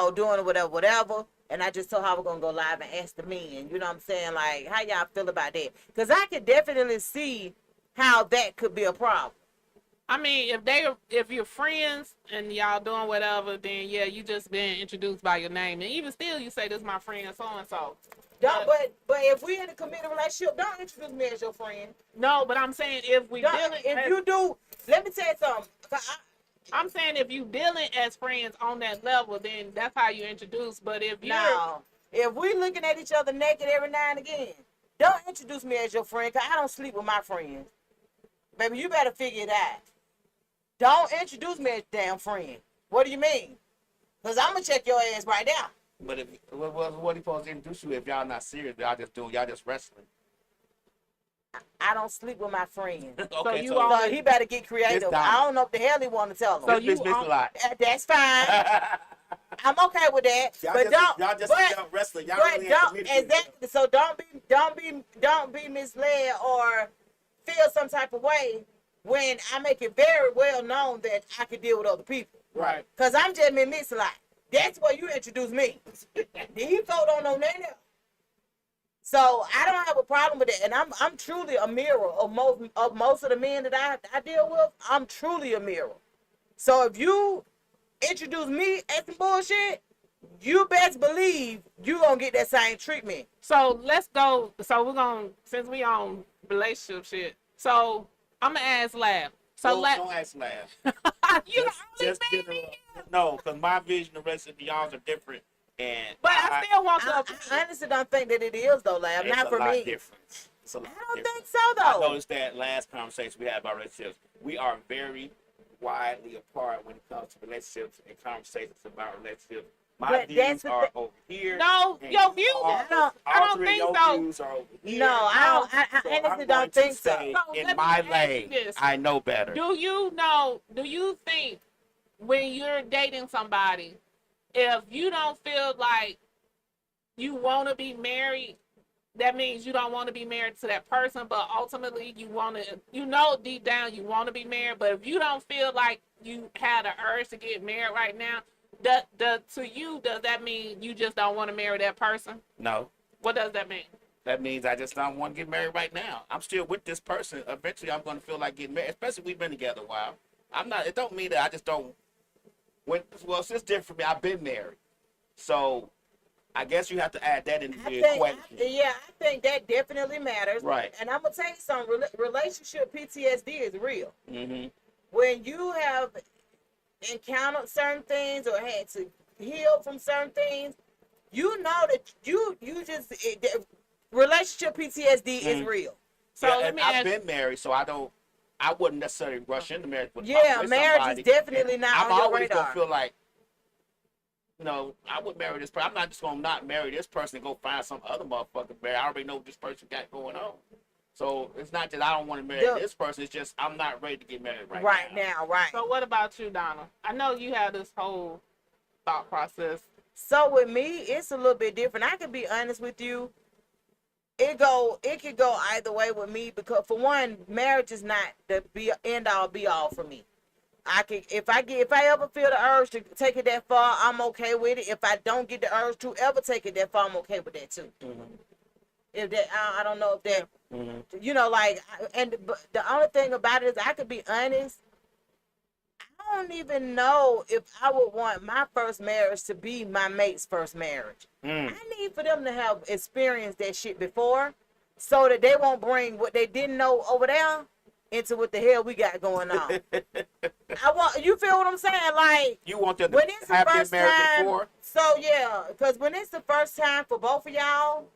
whatever. And I just told her I was going to go live and ask the men. You know what I'm saying? Like, how y'all feel about that? Because I could definitely see how that could be a problem. I mean, if you're friends and y'all doing whatever, then yeah, you just been introduced by your name. And even still, you say, this is my friend so-and-so. Don't, but if we in a committed relationship, don't introduce me as your friend. No, but I'm saying if we dealing, if you do, let me tell you something. I'm saying if you dealing as friends on that level, then that's how you introduce. But if we looking at each other naked every now and again, don't introduce me as your friend, because I don't sleep with my friends. Baby, you better figure it out. Don't introduce me as damn friend. What do you mean? Because I'm going to check your ass right now. But if what he supposed to introduce you if y'all not serious? Y'all just wrestling. I don't sleep with my friends. Okay, so he better get creative. I don't know what the hell he want to tell them. So you a lot. That's fine. I'm okay with that. Y'all just wrestling. Y'all really don't exactly. So don't be misled or feel some type of way when I make it very well known that I can deal with other people. Right. Because I'm just been missed a lot. That's where you introduce me. These folks don't know nothing else. So I don't have a problem with that, and I'm truly a mirror of most of the men that I deal with. I'm truly a mirror. So if you introduce me as some bullshit, you best believe you gonna get that same treatment. So let's go. So we're gonna, since we on relationship shit. So I'm gonna ask Lab. So don't ask Lab. just no, because my vision of relationship y'all are different. But I still want to. I honestly don't think that it is though, Lab. Not for me. It's a lot I don't different. think so though. I noticed that last conversation we had about relationships. We are very widely apart when it comes to relationships and conversations about relationships. My views are over here. No, your views. I don't think so. Views are over here. No, I honestly don't think so. In my lane, I know better. Do you think when you're dating somebody, if you don't feel like you want to be married, that means you don't want to be married to that person, but ultimately you want to, deep down you want to be married, but if you don't feel like you had an urge to get married right now, to you, does that mean you just don't want to marry that person? No. What does that mean? That means I just don't want to get married right now. I'm still with this person. Eventually I'm going to feel like getting married, especially if we've been together a while. It don't mean that I just don't. Well, it's just different for me. I've been married. So I guess you have to add that into the equation. I think that definitely matters. Right. And I'm going to tell you something. Relationship PTSD is real. Mm-hmm. When you have encountered certain things or had to heal from certain things, you know that relationship PTSD is real. So I've been married, so I wouldn't necessarily rush into marriage. But marriage is definitely not on your radar. I'm always gonna feel like, I would marry this person. I'm not just gonna not marry this person and go find some other motherfucker to marry. I already know what this person got going on. So it's not that I don't want to marry this person. It's just I'm not ready to get married right now. Right. So what about you, Donna? I know you have this whole thought process. So with me, it's a little bit different. I can be honest with you. It could go either way with me because for one, marriage is not the end all be all for me. If I ever feel the urge to take it that far, I'm okay with it. If I don't get the urge to ever take it that far, I'm okay with that too. Mm-hmm. If that, I don't know if that, but the only thing about it is I could be honest. I don't even know if I would want my first marriage to be my mate's first marriage. I need for them to have experienced that shit before so that they won't bring what they didn't know over there into what the hell we got going on. You feel what I'm saying? Like, you want them to have been married before? So yeah, because when it's the first time for both of y'all,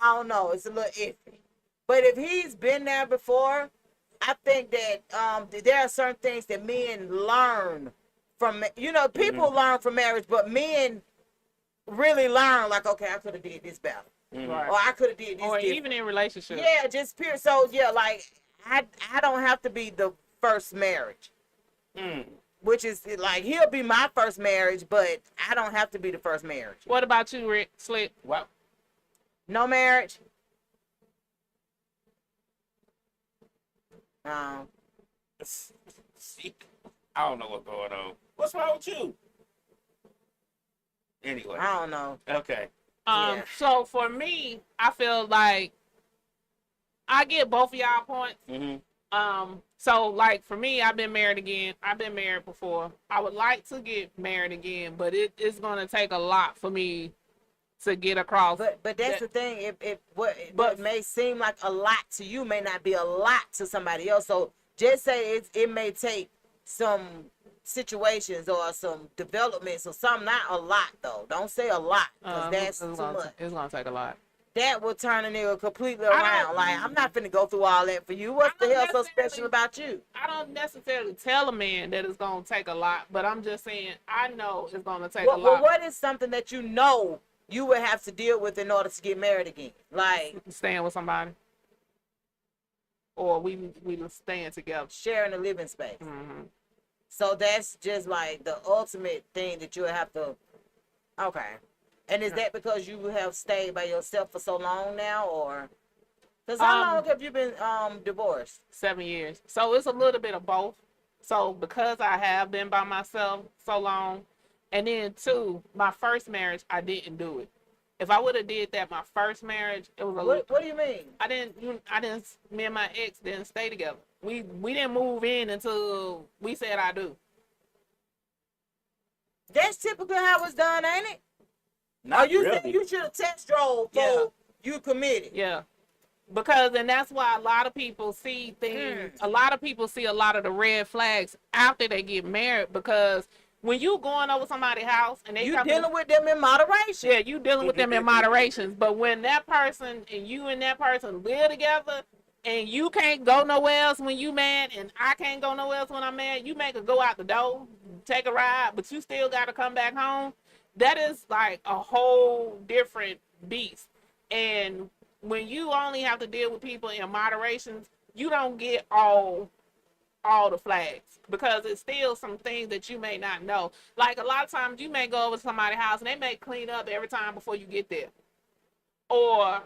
I don't know, it's a little iffy. But if he's been there before, I think that there are certain things that men learn from, people learn from marriage, but men really learn like, okay, I could have did this better. Right. or I could have did this Or different. even in relationships. Yeah, just period. So yeah, like I don't have to be the first marriage, Mm. which is like he'll be my first marriage, but I don't have to be the first marriage. What about you, Rick? Slick? Well, No marriage. Um, see, I don't know what's going on. What's wrong with you? Anyway, I don't know. okay. Yeah. So for me, I feel like I get both of y'all points. Mm-hmm. So like for me, I've been married again. I've been married before. I would like to get married again, but it's gonna take a lot for me to get across. But that's the thing. What may seem like a lot to you may not be a lot to somebody else. So just say it may take some situations or some developments or something. Not a lot though. Don't say a lot because that's too much. It's gonna take a lot. That will turn a nigga completely I don't- around. Like I'm not finna go through all that for you. What I the don't hell so necessarily- special about you? I don't necessarily tell a man that it's gonna take a lot, but I'm just saying I know it's gonna take a Well, lot. what is something that you know you would have to deal with in order to get married again? Like Staying with somebody, or we staying together. sharing a living space. Mm-hmm. So that's just like the ultimate thing that you would have to. Okay. And is that because you have stayed by yourself for so long now, or? Because how long have you been divorced? 7 years. So it's a little bit of both. So because I have been by myself so long, and then two, my first marriage, I didn't do it. If I would have did that, my first marriage, it was a little. What do you mean? I didn't. Me and my ex didn't stay together. We didn't move in until we said I do. That's typically how it's done, ain't it? Not Or you really. think you should have test drove before Yeah. you committed? Yeah. Because and that's why a lot of people see things. A lot of people see a lot of the red flags after they get married, because when you going over somebody's house and they You come dealing with them in moderation. yeah, you dealing with them in moderations. But when that person and you and that person live together and you can't go nowhere else when you mad and I can't go nowhere else when I'm mad, you make her go out the door, take a ride, but you still got to come back home. That is like a whole different beast. And when you only have to deal with people in moderations, you don't get all the flags, because it's still some things that you may not know. Like a lot of times you may go over to somebody's house and they may clean up every time before you get there. Or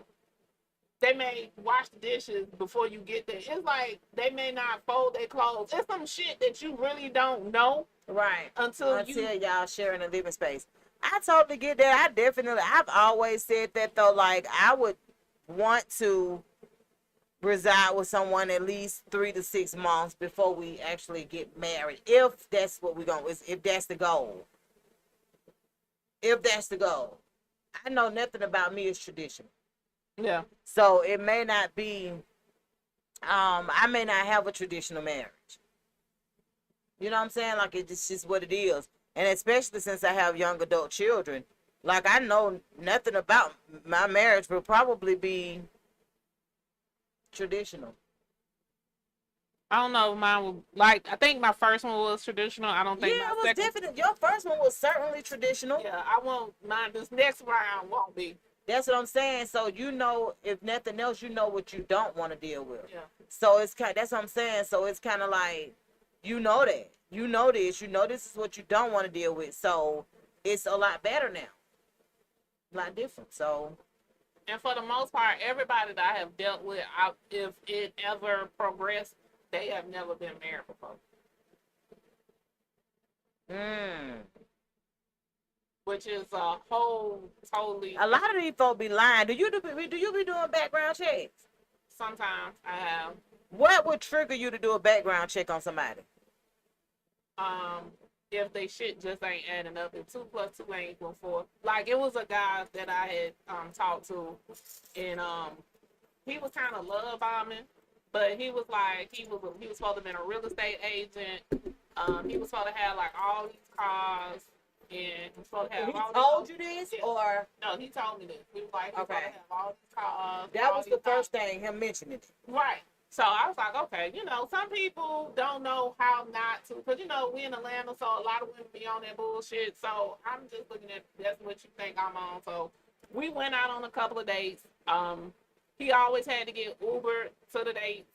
they may wash the dishes before you get there. It's like they may not fold their clothes. It's some shit that you really don't know Right. until Y'all sharing a living space. I totally get that. I've always said that though. Like I would want to reside with someone at least 3 to 6 months before we actually get married. If that's what we're going, if that's the goal. If that's the goal. I know nothing about me is traditional. Yeah. So it may not be, I may not have a traditional marriage. You know what I'm saying? Like it's just what it is. And especially since I have young adult children, like I know nothing about my marriage will probably be traditional. I don't know. Mine was like, I think my first one was traditional. I don't think Yeah, my it was second. different. Your first one was certainly traditional. Yeah, I won't. Mine. This next round won't be. That's what I'm saying. So you know, if nothing else, you know what you don't want to deal with. Yeah. So it's kind. That's what I'm saying. So it's kind of like, you know that. You know this. You know this is what you don't want to deal with. So it's a lot better now. A lot different. So. And for the most part, everybody that I have dealt with, if it ever progressed, they have never been married before. Which is a whole totally. A lot of these folks be lying. Do you be doing background checks? Sometimes I have. What would trigger you to do a background check on somebody? If they shit just ain't adding up, if 2 + 2 ain't equal 4. Like it was a guy that I had talked to, and he was kind of love bombing, but he was like he was supposed to have been a real estate agent. He was supposed to have like all these cars, and he was supposed to have. He all told these, you this, Yeah. or No, he told me this. He was like, he was Okay. supposed to have all these cars. that all was these the first houses. thing him mentioning it. Right. So I was like, okay, some people don't know how not to, because, we in Atlanta, so a lot of women be on that bullshit. So I'm just looking at, that's what you think I'm on. So We went out on a couple of dates. He always had to get Uber to the dates.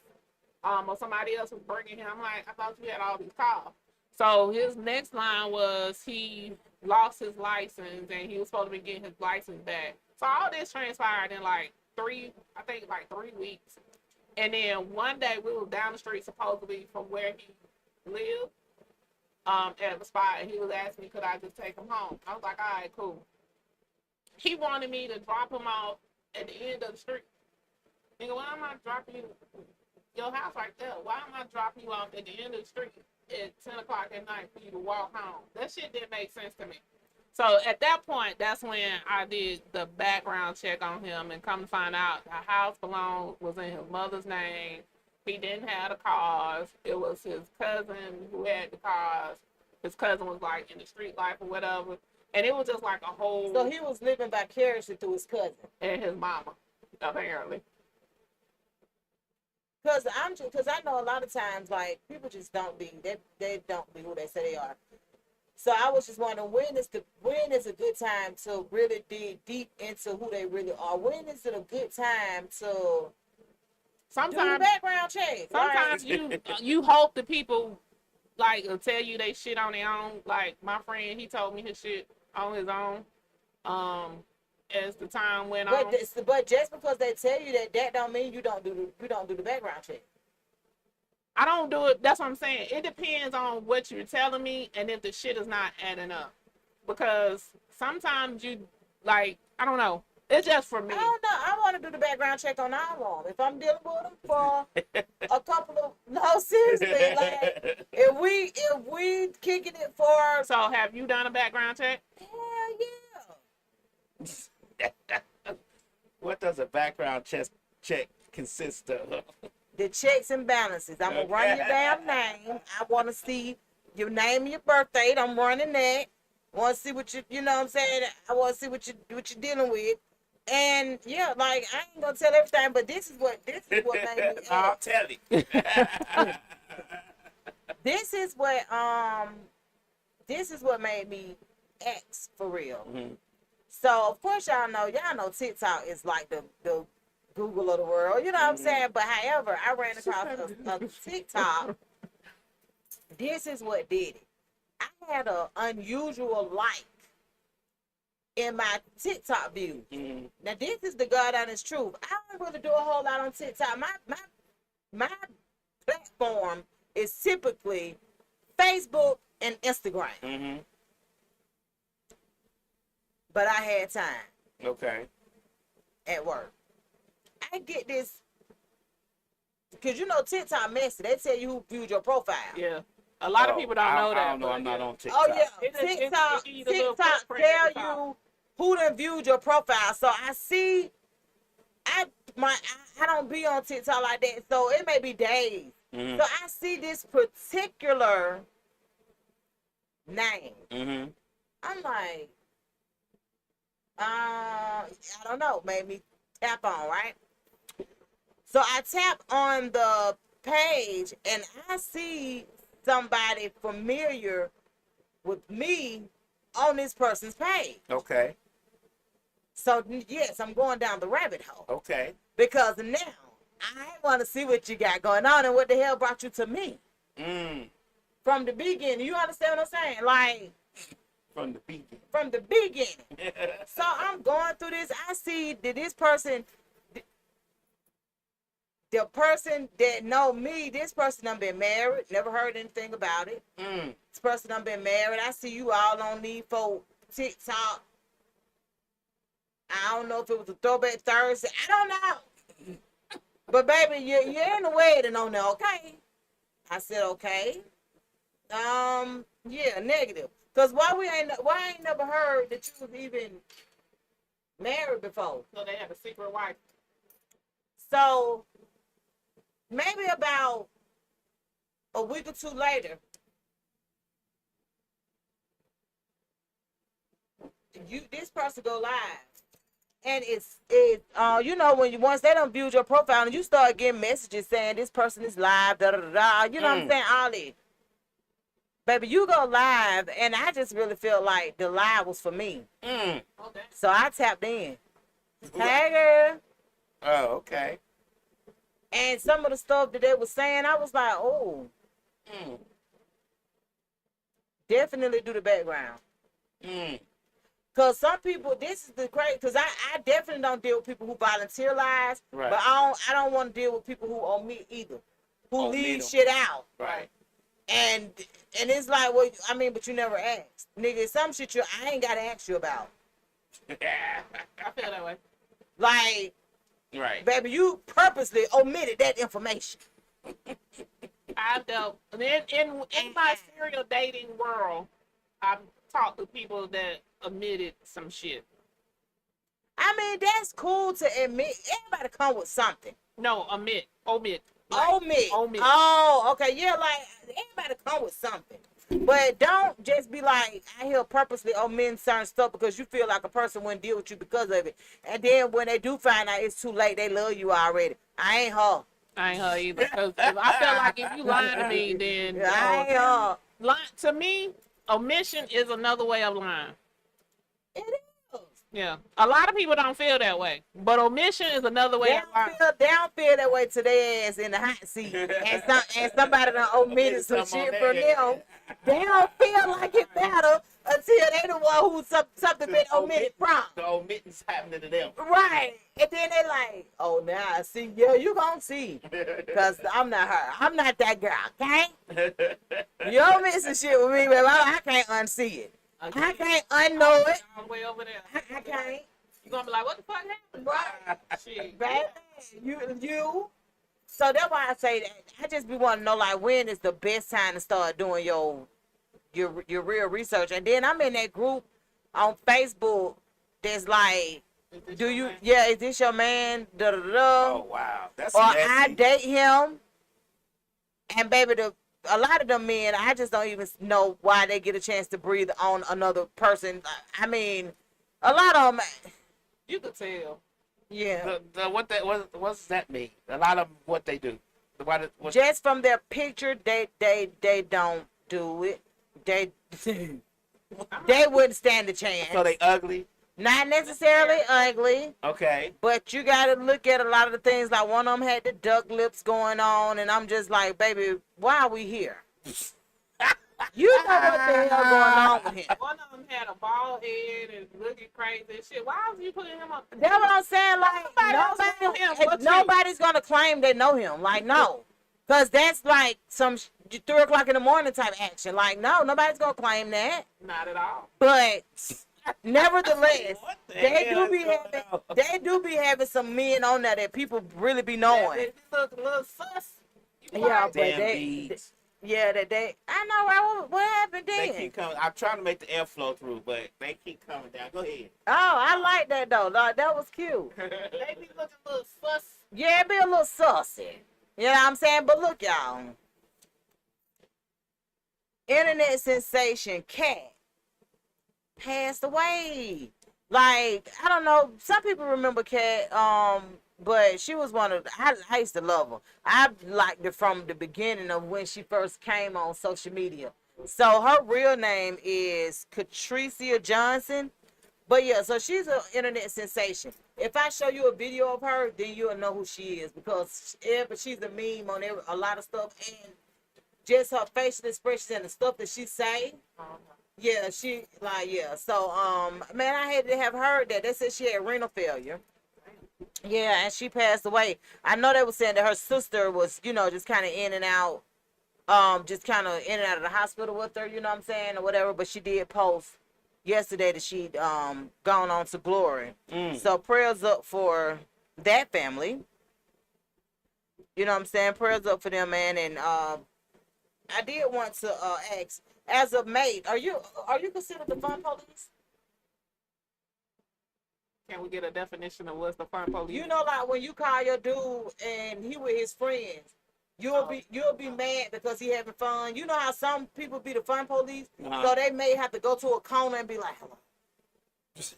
Or somebody else was bringing him. I'm like, I thought you had all these cars. So his next line was he lost his license and he was supposed to be getting his license back. So all this transpired in like 3 weeks. And then one day we were down the street supposedly from where he lived at the spot, and he was asking me could I just take him home. I was like, all right, cool. He wanted me to drop him off at the end of the street. Nigga, why am I dropping you? Your house right there. Why am I dropping you off at the end of the street at 10 o'clock at night for you to walk home? That shit didn't make sense to me. So at that point, that's when I did the background check on him, and come to find out the house was in his mother's name. He didn't have the cars. It was his cousin who had the cars. His cousin was like in the street life or whatever. And it was just like a whole... So he was living vicariously through his cousin. And his mama, apparently. Because I know a lot of times, like, people just don't be, they don't be who they say they are. So I was just wondering, when is a good time to really dig deep into who they really are? When is it a good time to do the background check? Sometimes you hope the people, like, will tell you they shit on their own. Like, my friend, he told me his shit on his own as the time went on. But just because they tell you that don't mean you don't do the background check. I don't do it. That's what I'm saying. It depends on what you're telling me and if the shit is not adding up. Because sometimes you, like, I don't know. It's just for me. I don't know. I want to do the background check on all of them. If I'm dealing with them for a couple of, no, seriously, like, if we kicking it for. So have you done a background check? Hell yeah. What does a background check consist of? The checks and balances. I'm going to run your damn name. I want to see your name and your birth date. I'm running that. Want to see what you know what I'm saying? I want to see what you're dealing with. And, yeah, like, I ain't going to tell everything, but this is what made me I'll tell you. This is what made me X for real. Mm-hmm. So, of course, y'all know TikTok is like the Google of the world, you know what I'm saying? But however, I ran across a TikTok. This is what did it. I had an unusual like in my TikTok view. Mm-hmm. Now, this is the God honest truth. I don't really do a whole lot on TikTok. My platform is typically Facebook and Instagram. Mm-hmm. But I had time. Okay. At work. I get this, because you know TikTok messy. They tell you who viewed your profile. Yeah. A lot of people don't know that. I don't know. I'm not on TikTok. Oh, yeah. TikTok tell you who done viewed your profile. So I see, I don't be on TikTok like that. So it may be days. Mm-hmm. So I see this particular name. Mm-hmm. I'm like, I don't know. Made me tap on, right? So I tap on the page and I see somebody familiar with me on this person's page. Okay. So yes, I'm going down the rabbit hole. Okay. Because now I want to see what you got going on and what the hell brought you to me. From the beginning. You understand what I'm saying? Like, from the beginning. From the beginning. So I'm going through this. I see that this person, the person that know me, this person done been married, never heard anything about it. This person done been married. I see you all on these folk TikTok. I don't know if it was a throwback Thursday. I don't know. But baby, you're in the wedding on there, okay? I said, okay. Yeah, negative. Cause why I ain't never heard that you was even married before. So they have a secret wife. So maybe about a week or two later, this person go live. And it's you know, once they done viewed your profile and you start getting messages saying this person is live, da da da da, you know what I'm saying, all that. Baby, you go live, and I just really feel like the live was for me. Okay. So I tapped in. Hey, girl. Oh, okay. And some of the stuff that they were saying, I was like, oh, Mm. definitely do the background. Mm. Cause some people, this is the crazy. Cause I definitely don't deal with people who volunteer lies, Right. but I don't want to deal with people who omit either, who Omit leave 'em. shit out. Right. And it's like, well, I mean, but you never asked, nigga. Some shit I ain't gotta ask you about. I feel that way. Like, Right. baby, you purposely omitted that information. I've dealt in my serial dating world. I've talked to people that omitted some shit. I mean, that's cool to admit. Everybody come with something. No, omit. Omit. Omit. Oh, okay. Yeah, like everybody come with something. But don't just be like, I hear purposely omitting certain stuff because you feel like a person wouldn't deal with you because of it. And then when they do find out it's too late, they love you already. I ain't her. I ain't her either. Because I feel like if you lying to me, then I ain't her. to me, omission is another way of lying. It is. Yeah, a lot of people don't feel that way, but omission is another way of lying. They don't feel that way to their ass in the hot seat. And somebody done omitted some shit from them. They don't feel like it better until they the one who something been omitted from. The omittance happening to them. Right. And then they like, oh, now I see. Yeah, you gonna see. Because I'm not her. I'm not that girl, okay? You don't miss the shit with me, baby. I can't unsee it. I can't unknow it. All the way over there. I can't. You gonna be like, what the fuck happened? Right. Shit. Baby, you. So that's why I say that. I just be wanting to know, like, when is the best time to start doing your real research. And then I'm in that group on Facebook that's like, is this your man? Da, da, da. Oh, wow. That's or messy. I date him. And baby, a lot of them men, I just don't even know why they get a chance to breathe on another person. I mean, a lot of them. You could tell. Yeah. What does that mean? A lot of what they do. Just from their picture, they don't do it. They wouldn't stand a chance. So they ugly? Not necessarily ugly. Okay. But you gotta look at a lot of the things. Like one of them had the duck lips going on, and I'm just like, baby, why are we here? You know what the hell going on with him? One of them had a bald head and looking crazy and shit. Why was you putting him up? That's what I'm saying. Like nobody's gonna claim they know him. Like no, because that's like some 3 o'clock in the morning type action. Like no, nobody's gonna claim that. Not at all. But nevertheless, What the they hell do be having some men on there that people really be knowing. They look a little sus. Yeah, but Damn they. beads. Yeah, that they. I know, right? What happened They then? keep coming. I'm trying to make the air flow through, but they keep coming down. Go ahead. Oh, I like that though. Like, that was cute. They be looking a little sus. Yeah, it be a little saucy. You know what I'm saying? But look, y'all. Internet sensation Cat passed away. Like, I don't know. Some people remember Cat, but she was one of I used to love her. I liked her from the beginning of when she first came on social media. So her real name is Catricia Johnson. But yeah, so she's an internet sensation. If I show you a video of her, then you'll know who she is because she's a meme on a lot of stuff, and just her facial expressions and the stuff that she say. Yeah, So man, I had to have heard that. They said she had renal failure. Yeah, and she passed away. I know they were saying that her sister was, just kind of in and out, just kind of in and out of the hospital with her, you know what I'm saying, or whatever. But she did post yesterday that she'd gone on to glory. So prayers up for that family. You know what I'm saying? Prayers up for them, man. And I did want to ask, as a mate, are you considered the fun police? Can we get a definition of what's the fun police? You know, like when you call your dude and he with his friends, you'll be mad because he having fun. You know how some people be the fun police, so they may have to go to a corner and be like, hello.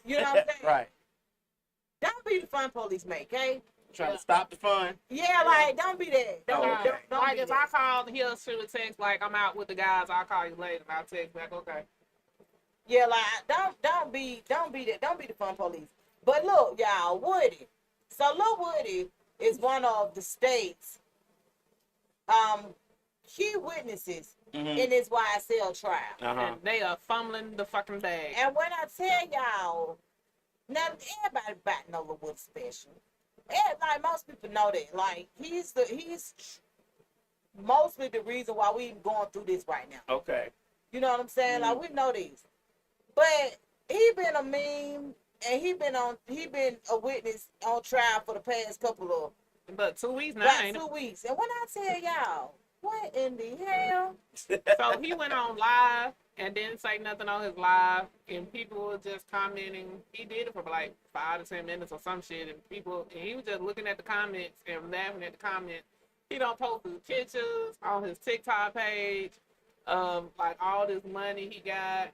You know what I'm saying? Right. Don't be the fun police, mate, okay? Trying to stop the fun. Yeah, like don't be that. Don't like be if that. I call, he'll shoot a text like I'm out with the guys. I'll call you later, and I'll text back. Okay. Yeah, like don't be that. Don't be the fun police. But look, y'all, Woody. So Lil Woody is one of the state's key witnesses in this YSL trial. And they are fumbling the fucking bag. And when I tell y'all, now everybody about know Lil Woody special. Like most people know that. Like he's mostly the reason why we even going through this right now. Okay. You know what I'm saying? Like we know this. But he been a meme and he been a witness on trial for the past couple of But 2 weeks now, about ain't 2 weeks. And when I tell y'all, what in the hell? it? So he went on live and didn't say nothing on his live, and people were just commenting. He did it for like 5 to 10 minutes or some shit, and he was just looking at the comments and laughing at the comments. He don't post his pictures on his TikTok page, like all this money he got.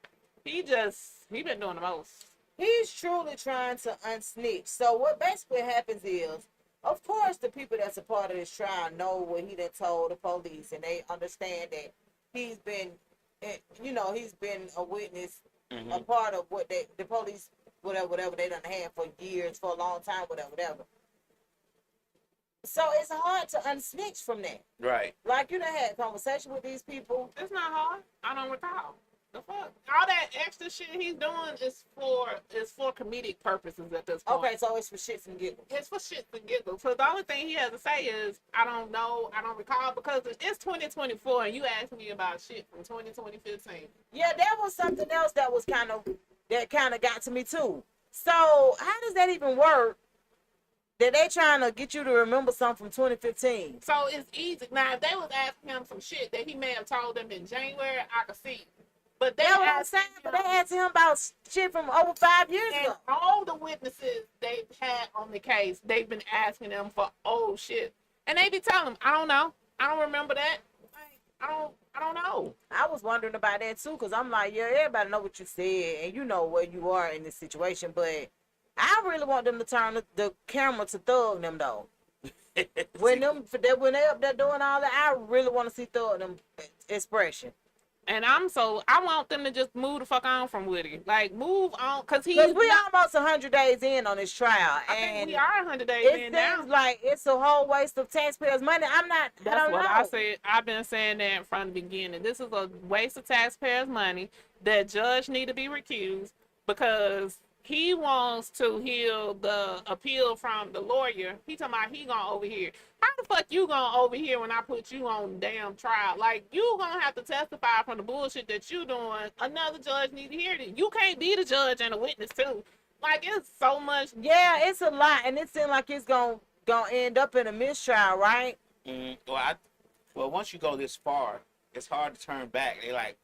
He been doing the most. He's truly trying to unsnitch. So what basically happens is, of course, the people that's a part of this trial know what he done told the police, and they understand that he's been, he's been a witness, a part of what the police, whatever they done had for years, for a long time, whatever. So it's hard to unsnitch from that. Right. Like, you done had conversation with these people. It's not hard. I don't recall. The fuck? All that extra shit he's doing is for comedic purposes at this point. Okay, so it's for shits and giggles. It's for shits and giggles. So the only thing he has to say is, I don't know, I don't recall, because it's 2024 and you asked me about shit from 2015. Yeah, that was something else that kind of got to me too. So how does that even work? That they trying to get you to remember something from 2015. So it's easy. Now, if they was asking him some shit that he may have told them in January, I could see. But they That's what I'm saying. But they asked him about shit from over 5 years and ago. all the witnesses they've had on the case, they've been asking them for old shit. And they be telling them, I don't know. I don't remember that. I don't know. I was wondering about that too, because I'm like, yeah, everybody know what you said, and you know where you are in this situation, but I really want them to turn the camera to Thug them though. when they up there doing all that, I really want to see Thug them expression. And I want them to just move the fuck on from Woody. Like, move on, because we almost 100 days in on this trial, I and think we are 100 days in now. It seems like it's a whole waste of taxpayers' money. I don't know. I said. I've been saying that from the beginning. This is a waste of taxpayers' money. That judge need to be recused because he wants to heal the appeal from the lawyer. He talking about he gonna overhear. How the fuck you gonna overhear when I put you on damn trial? Like, you gonna have to testify from the bullshit that you doing. Another judge need to hear it. You can't be the judge and a witness too. Like, it's so much. Yeah, it's a lot, and it seems like it's gonna end up in a mistrial, right? Well, once you go this far, it's hard to turn back. They like,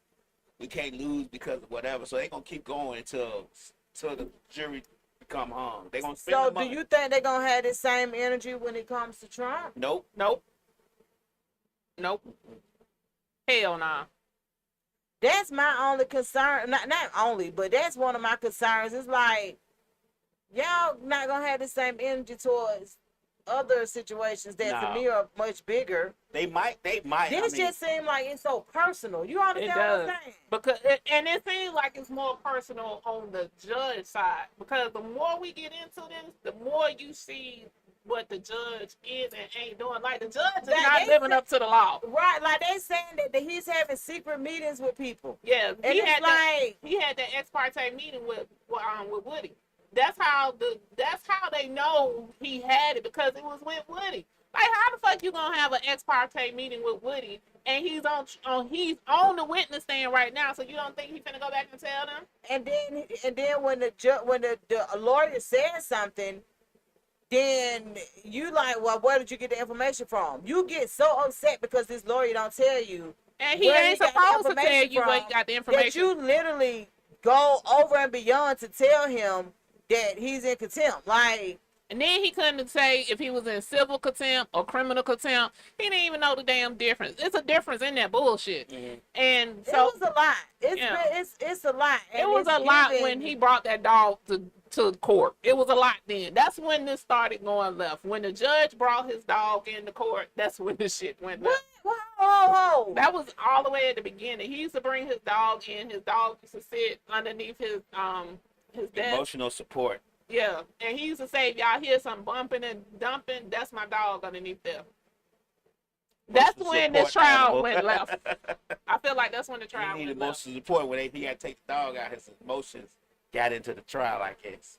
we can't lose because of whatever, so they gonna keep going until the jury become hung. They gonna spend the money. Do you think they're gonna have the same energy when it comes to Trump? Nope. Hell nah. That's my only concern. Not only, but that's one of my concerns. It's like, y'all not gonna have the same energy towards other situations that's near much bigger. They might. This just seems like it's so personal. You understand what I'm saying? Because it seems like it's more personal on the judge side. Because the more we get into this, the more you see what the judge is and ain't doing. Like, the judge is not living up to the law. Right, like they saying that he's having secret meetings with people. Yeah, and he had that ex parte meeting with Woody. That's how they know he had it, because it was with Woody. Like, how the fuck you gonna have an ex parte meeting with Woody and he's on the witness stand right now? So you don't think he's gonna go back and tell them? And then when the lawyer says something, then you like, well, where did you get the information from? You get so upset because this lawyer don't tell you, and he ain't supposed to tell you where you got the information. That you literally go over and beyond to tell him that he's in contempt. Like, and then he couldn't say if he was in civil contempt or criminal contempt. He didn't even know the damn difference. It's a difference in that bullshit. Mm-hmm. And so it was a lot. It's a lot. And it was a lot when he brought that dog to court. It was a lot then. That's when this started going left. When the judge brought his dog into court, that's when the shit went left. Whoa. That was all the way at the beginning. He used to bring his dog in. His dog used to sit underneath his desk. Emotional support. Yeah, and he used to say, if y'all hear some bumping and dumping, that's my dog underneath there. That's Emotional when the support trial animal. went left. I feel like that's when the He trial needed went left. emotional support when he had to take the dog out. His emotions got into the trial, I guess.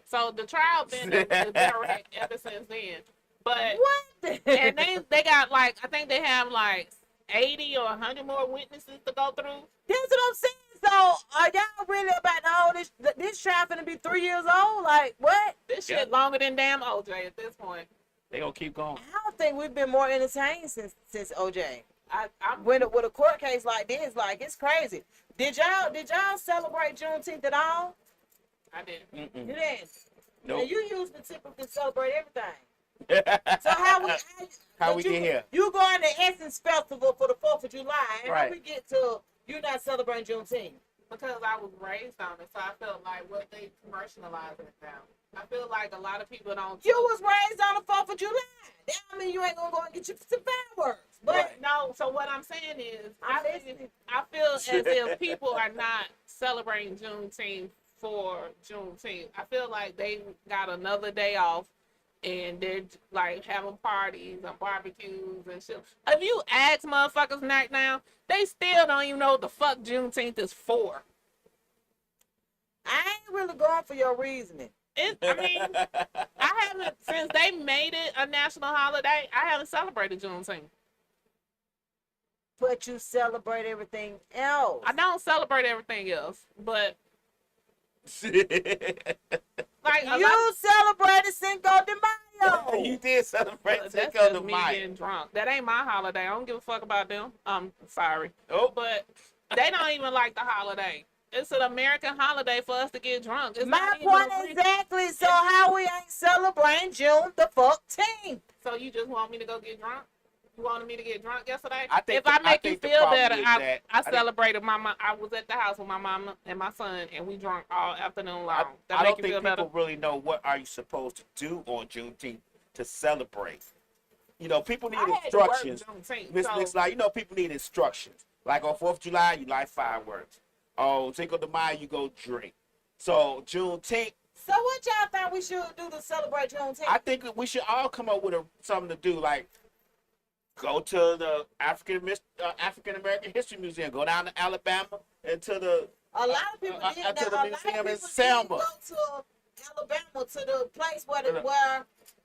So the trial been direct ever since then. But What? and they got like, I think they have like 80 or 100 more witnesses to go through. That's what I'm saying. So are y'all really about to hold this trial finna be 3 years old? Like what? This shit Yeah. longer than damn OJ at this point. They gonna keep going. I don't think we've been more entertained since OJ. I'm When with a court case like this, like it's crazy. Did y'all celebrate Juneteenth at all? I didn't. You Mm-mm. didn't. Nope. And you used to typically celebrate everything. So How but we you, get here? You going to Essence Festival for the 4th of July, and how Right. we get to you not celebrating Juneteenth? Because I was raised on it, so I felt like what they commercializing it now. I feel like a lot of people don't. You was raised on the 4th of July. That don't mean you ain't gonna go and get you some fireworks. But Right. No, so what I'm saying is, I'm listening. I feel as if people are not celebrating Juneteenth for Juneteenth. I feel like they got another day off and they're like having parties and barbecues and shit. If you ask motherfuckers right now, they still don't even know what the fuck Juneteenth is for. I ain't really going for your reasoning. I mean, I haven't, since they made it a national holiday, I haven't celebrated Juneteenth. But you celebrate everything else. I don't celebrate everything else, but like a You lot, celebrated Cinco de Mayo. You did celebrate that's Cinco just de me Mayo. getting drunk. That ain't my holiday. I don't give a fuck about them. I'm sorry, Oh, but they don't even like the holiday. It's an American holiday for us to get drunk. It's My not even point a free- exactly. So how we ain't celebrating June the 14th? So you just want me to go get drunk? You wanted me to get drunk yesterday? I think If I the- I make you think the feel problem better, is I that- I I think- celebrated my mom. I was at the house with my mama and my son, and we drunk all afternoon long. That I make don't you think feel people better? really know what are you supposed to do on Juneteenth to celebrate. You know, people need I had to work instructions. Juneteenth, Miss so- Mix, like, you know, people need instructions. Like on 4th of July, you light fireworks. On Cinco de Mayo, you go drink. So Juneteenth, So what y'all think we should do to celebrate Juneteenth? I think that we should all come up with something to do. Like go to the African American History Museum. Go down to Alabama and to the a lot of people did. to Now, the a lot of museum in people did Selma. go to Alabama, to the place where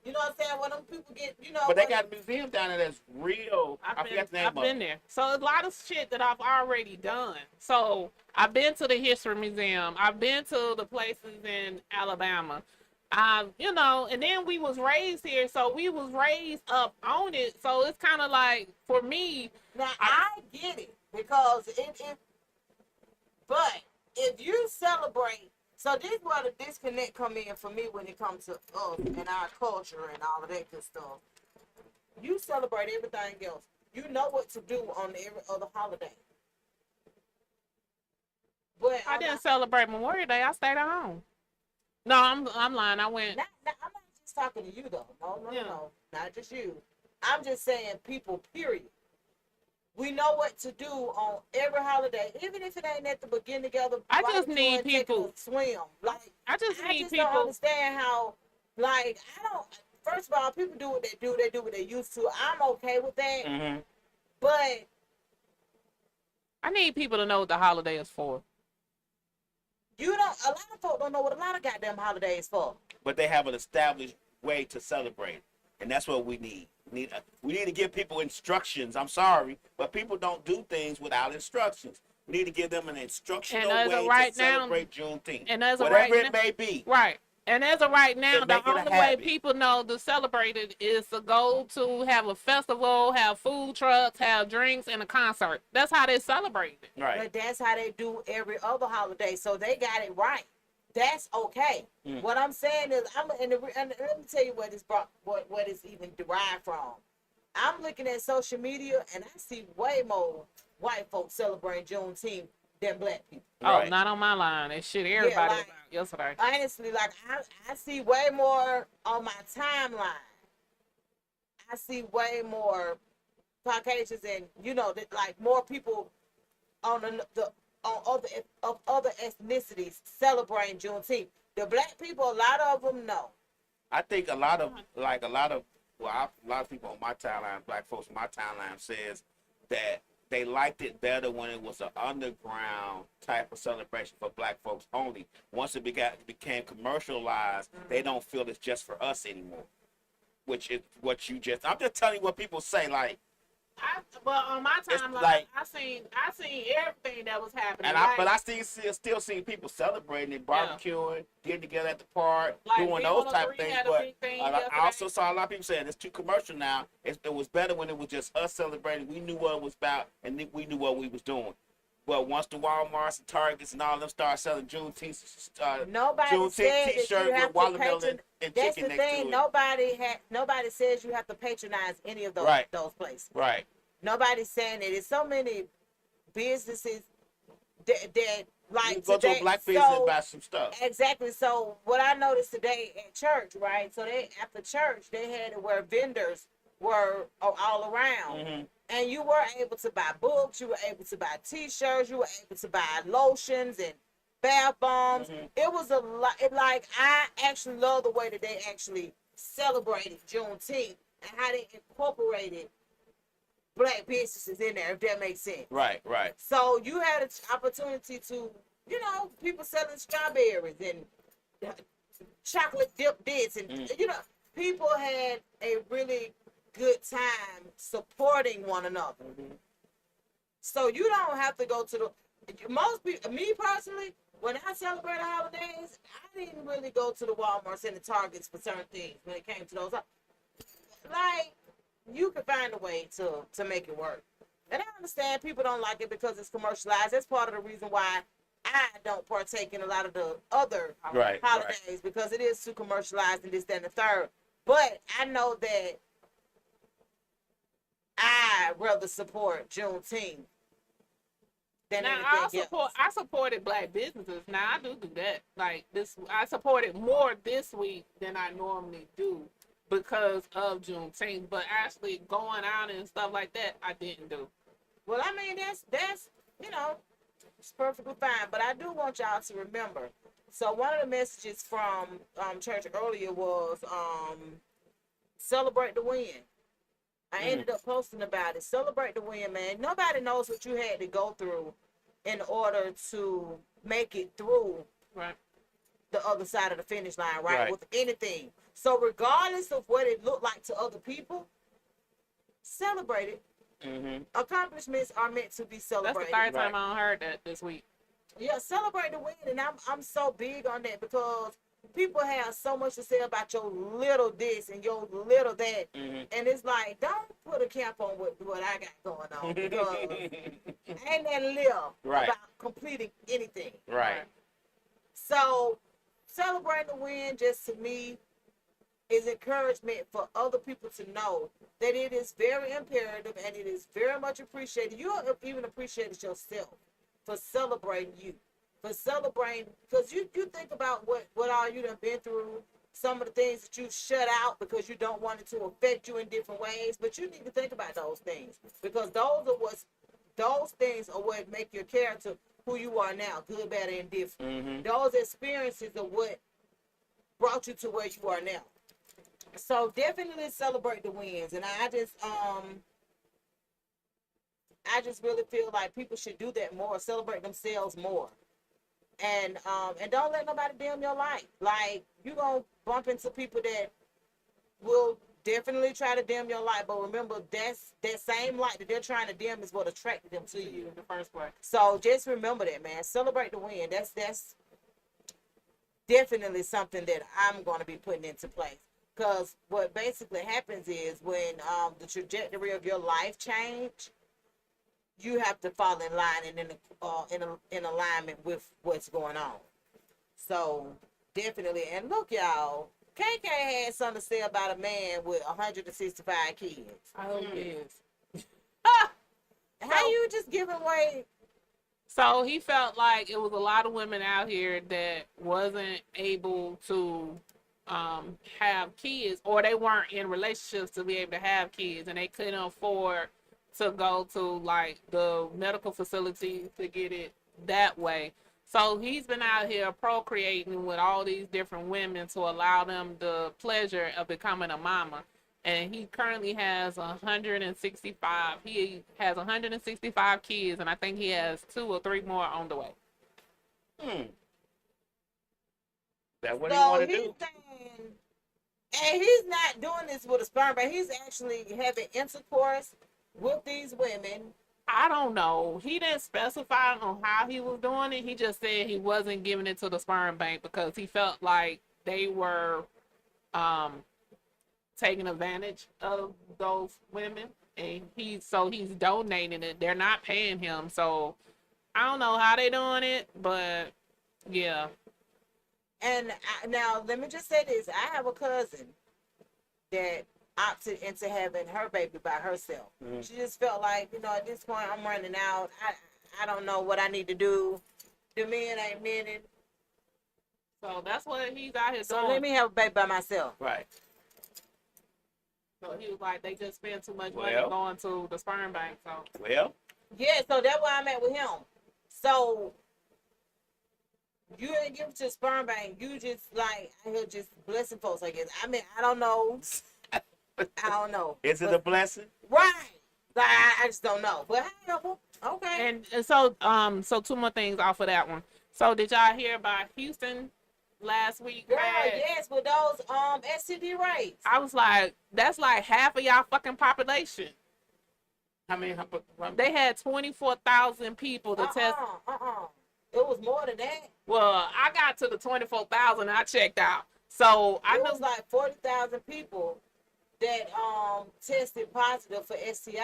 you know what I'm saying, where them people get, you know. But they where- got a museum down there that's real. I forgot the name I've of been it. there. So a lot of shit that I've already done. So I've been to the history museum. I've been to the places in Alabama. You know, and then we was raised here, so we was raised up on it. So it's kind of like, for me, Now I get it because but if you celebrate, so this is where the disconnect come in for me when it comes to us and our culture and all of that good stuff. You celebrate everything else. You know what to do on every other holiday. But I didn't celebrate Memorial Day. I stayed at home. No, I'm lying. I went. I'm not just talking to you though. No, Yeah. not just you. I'm just saying people. Period. We know what to do on every holiday, even if it ain't at the begin together. I right just before need and taking people- a swim. Like I just I need just don't people. understand how. Like I don't. First of all, people do what they do. They do what they used to. I'm okay with that. Mm-hmm. But I need people to know what the holiday is for. you don't. A lot of folk don't know what a lot of goddamn holidays for. But they have an established way to celebrate, and that's what we need. We need to give people instructions. I'm sorry, but people don't do things without instructions. We need to give them an instructional And as way of right to now- celebrate Juneteenth, and as of whatever right it now- may be. Right. And as of right now, And the make it a only way habit. people know to celebrate it is to go to have a festival, have food trucks, have drinks, and a concert. That's how they celebrate it. Right. But that's how they do every other holiday. So they got it right. That's okay. Mm. What I'm saying is, and let me tell you where this what it's even derived from. I'm looking at social media and I see way more white folks celebrating Juneteenth than black people. Oh, Right. not on my line. That shit everybody like- about yesterday. Honestly, like I see way more on my timeline. I see way more Caucasians and like more people on other ethnicities celebrating Juneteenth. The black people, a lot of them know. I think a lot of people on my timeline, black folks on my timeline, says that they liked it better when it was an underground type of celebration for black folks only. Once it became commercialized, they don't feel it's just for us anymore. Which is what you just. I'm just telling you what people say. Like, But on my It's timeline, like- I seen everything that was happening. and like, I still see people celebrating and barbecuing, getting together at the park, Like, doing those B103 type of things. had a But big thing I yesterday. also saw a lot of people saying it's too commercial now. It was better when it was just us celebrating. We knew what it was about, and we knew what we was doing. But once the Walmarts and Targets and all them start selling Juneteenth, Nobody Juneteenth said that T-shirt you with have to watermelon and That's chicken the next thing. to it. Nobody says you have to patronize any of those Right. those places. Right. Nobody's saying it. There's so many businesses that like You go to today, a black business so- and buy some stuff. Exactly. So what I noticed today at church, right? So they after church they had it where vendors were all around, Mhm. and you were able to buy books, you were able to buy T-shirts, you were able to buy lotions and bath bombs. Mhm. It was a lot. Like I actually love the way that they actually celebrated Juneteenth and how they incorporated black businesses in there, if that makes sense. Right. Right. So you had an opportunity to, people selling strawberries and chocolate dip this, and people had a really good time supporting one another. Mhm. So you don't have to go to most people. Me personally, when I celebrate the holidays, I didn't really go to the Walmarts and the Targets for certain things when it came to those. Like, you can find a way to make it work. And I understand people don't like it because it's commercialized. That's part of the reason why I don't partake in a lot of the other Right, holidays because it is too commercialized and this, that, and the third. But I know that I rather support Juneteenth than Now anything else. I supported black businesses. Now I do that. Like this, I supported more this week than I normally do because of Juneteenth. But actually going out and stuff like that, I didn't do. Well, I mean, that's it's perfectly fine. But I do want y'all to remember. So one of the messages from church earlier was celebrate the win. I ended up posting about it. Celebrate the win, man. Nobody knows what you had to go through in order to make it through Right. the other side of the finish line, right? Right. With anything. So regardless of what it looked like to other people, celebrate it. Mhm. Accomplishments are meant to be That's the celebrated. third time Right. I heard that this week. Yeah, celebrate the win, and I'm so big on that because people have so much to say about your little this and your little that, Mhm. and it's like don't put a cap on what I got going on because ain't that live Right. about completing anything. Right. So celebrating the win just to me is encouragement for other people to know that it is very imperative and it is very much appreciated. You even appreciate it yourself for celebrating you, for celebrating, because you think about what all you done been through, some of the things that you shut out because you don't want it to affect you in different ways, but you need to think about those things because those things are what make your character who you are now, good, bad, and different. Mhm. Those experiences are what brought you to where you are now. So definitely celebrate the wins, and I just really feel like people should do that more, celebrate themselves more, and don't let nobody dim your light. Like you gonna bump into people that will definitely try to dim your light, but remember that same light that they're trying to dim is what attracted them to you In the first place. So just remember that, man. Celebrate the win. That's definitely something that I'm going to be putting into place. Because what basically happens is when the trajectory of your life change, you have to fall in line and in alignment with what's going on. So definitely, and look, y'all, KK had something to say about a man with 165 kids. I hope it is. How you just giving away? So he felt like it was a lot of women out here that wasn't able to have kids, or they weren't in relationships to be able to have kids, and they couldn't afford to go to like the medical facility to get it that way. So he's been out here procreating with all these different women to allow them the pleasure of becoming a mama. And he currently has 165. He has 165 kids, and I think he has 2 or 3 more on the way. That's what he So want to he's do. saying, and he's not doing this with a sperm bank. He's actually having intercourse with these women. I don't know. He didn't specify on how he was doing it. He just said he wasn't giving it to the sperm bank because he felt like they were taking advantage of those women, and he's donating it. They're not paying him, so I don't know how they doing it, but yeah. And now let me just say this: I have a cousin that opted into having her baby by herself. She just felt like, at this point I'm running out. I don't know what I need to do. The men ain't meaning. So that's what he's out here So doing. let me have a baby by myself. Right. So he was like, they just spend too much money Well. going to the sperm bank. So Well, Yeah, so that's where I'm at with him. So you didn't give it to the sperm bank. You just like out here just blessing folks, I guess. I mean, I don't know. I don't know. is it a blessing? Right. Like, I just don't know. But hey, okay. and so 2 more things off of that one. So did y'all hear about Houston last week? Girl, yes, with those STD rates. I was like, that's like half of y'all fucking population. How many? They had 24,000 people to test. It was more than that. Well, I got to the 24,000 and I checked out. So I It know was like 40,000 people that tested positive for STIs.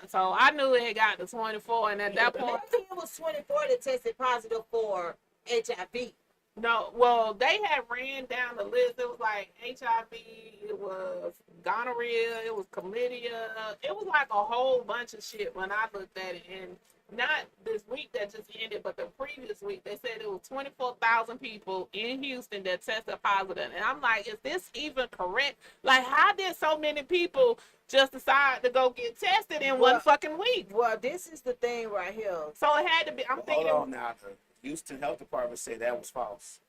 So I knew it had got to 24, and at that point, Maybe it was 24 that tested positive for HIV. no, well, they had ran down the list. It was like HIV, it was gonorrhea, it was chlamydia, it was like a whole bunch of shit when I looked at it. And not this week that just ended, but the previous week, they said it was 24,000 people in Houston that tested positive. And I'm like, is this even correct? Like, how did so many people just decide to go get tested in one fucking week? Well, this is the thing right here. So it had to be, I'm thinking. Hold on now. The Houston Health Department said that was false.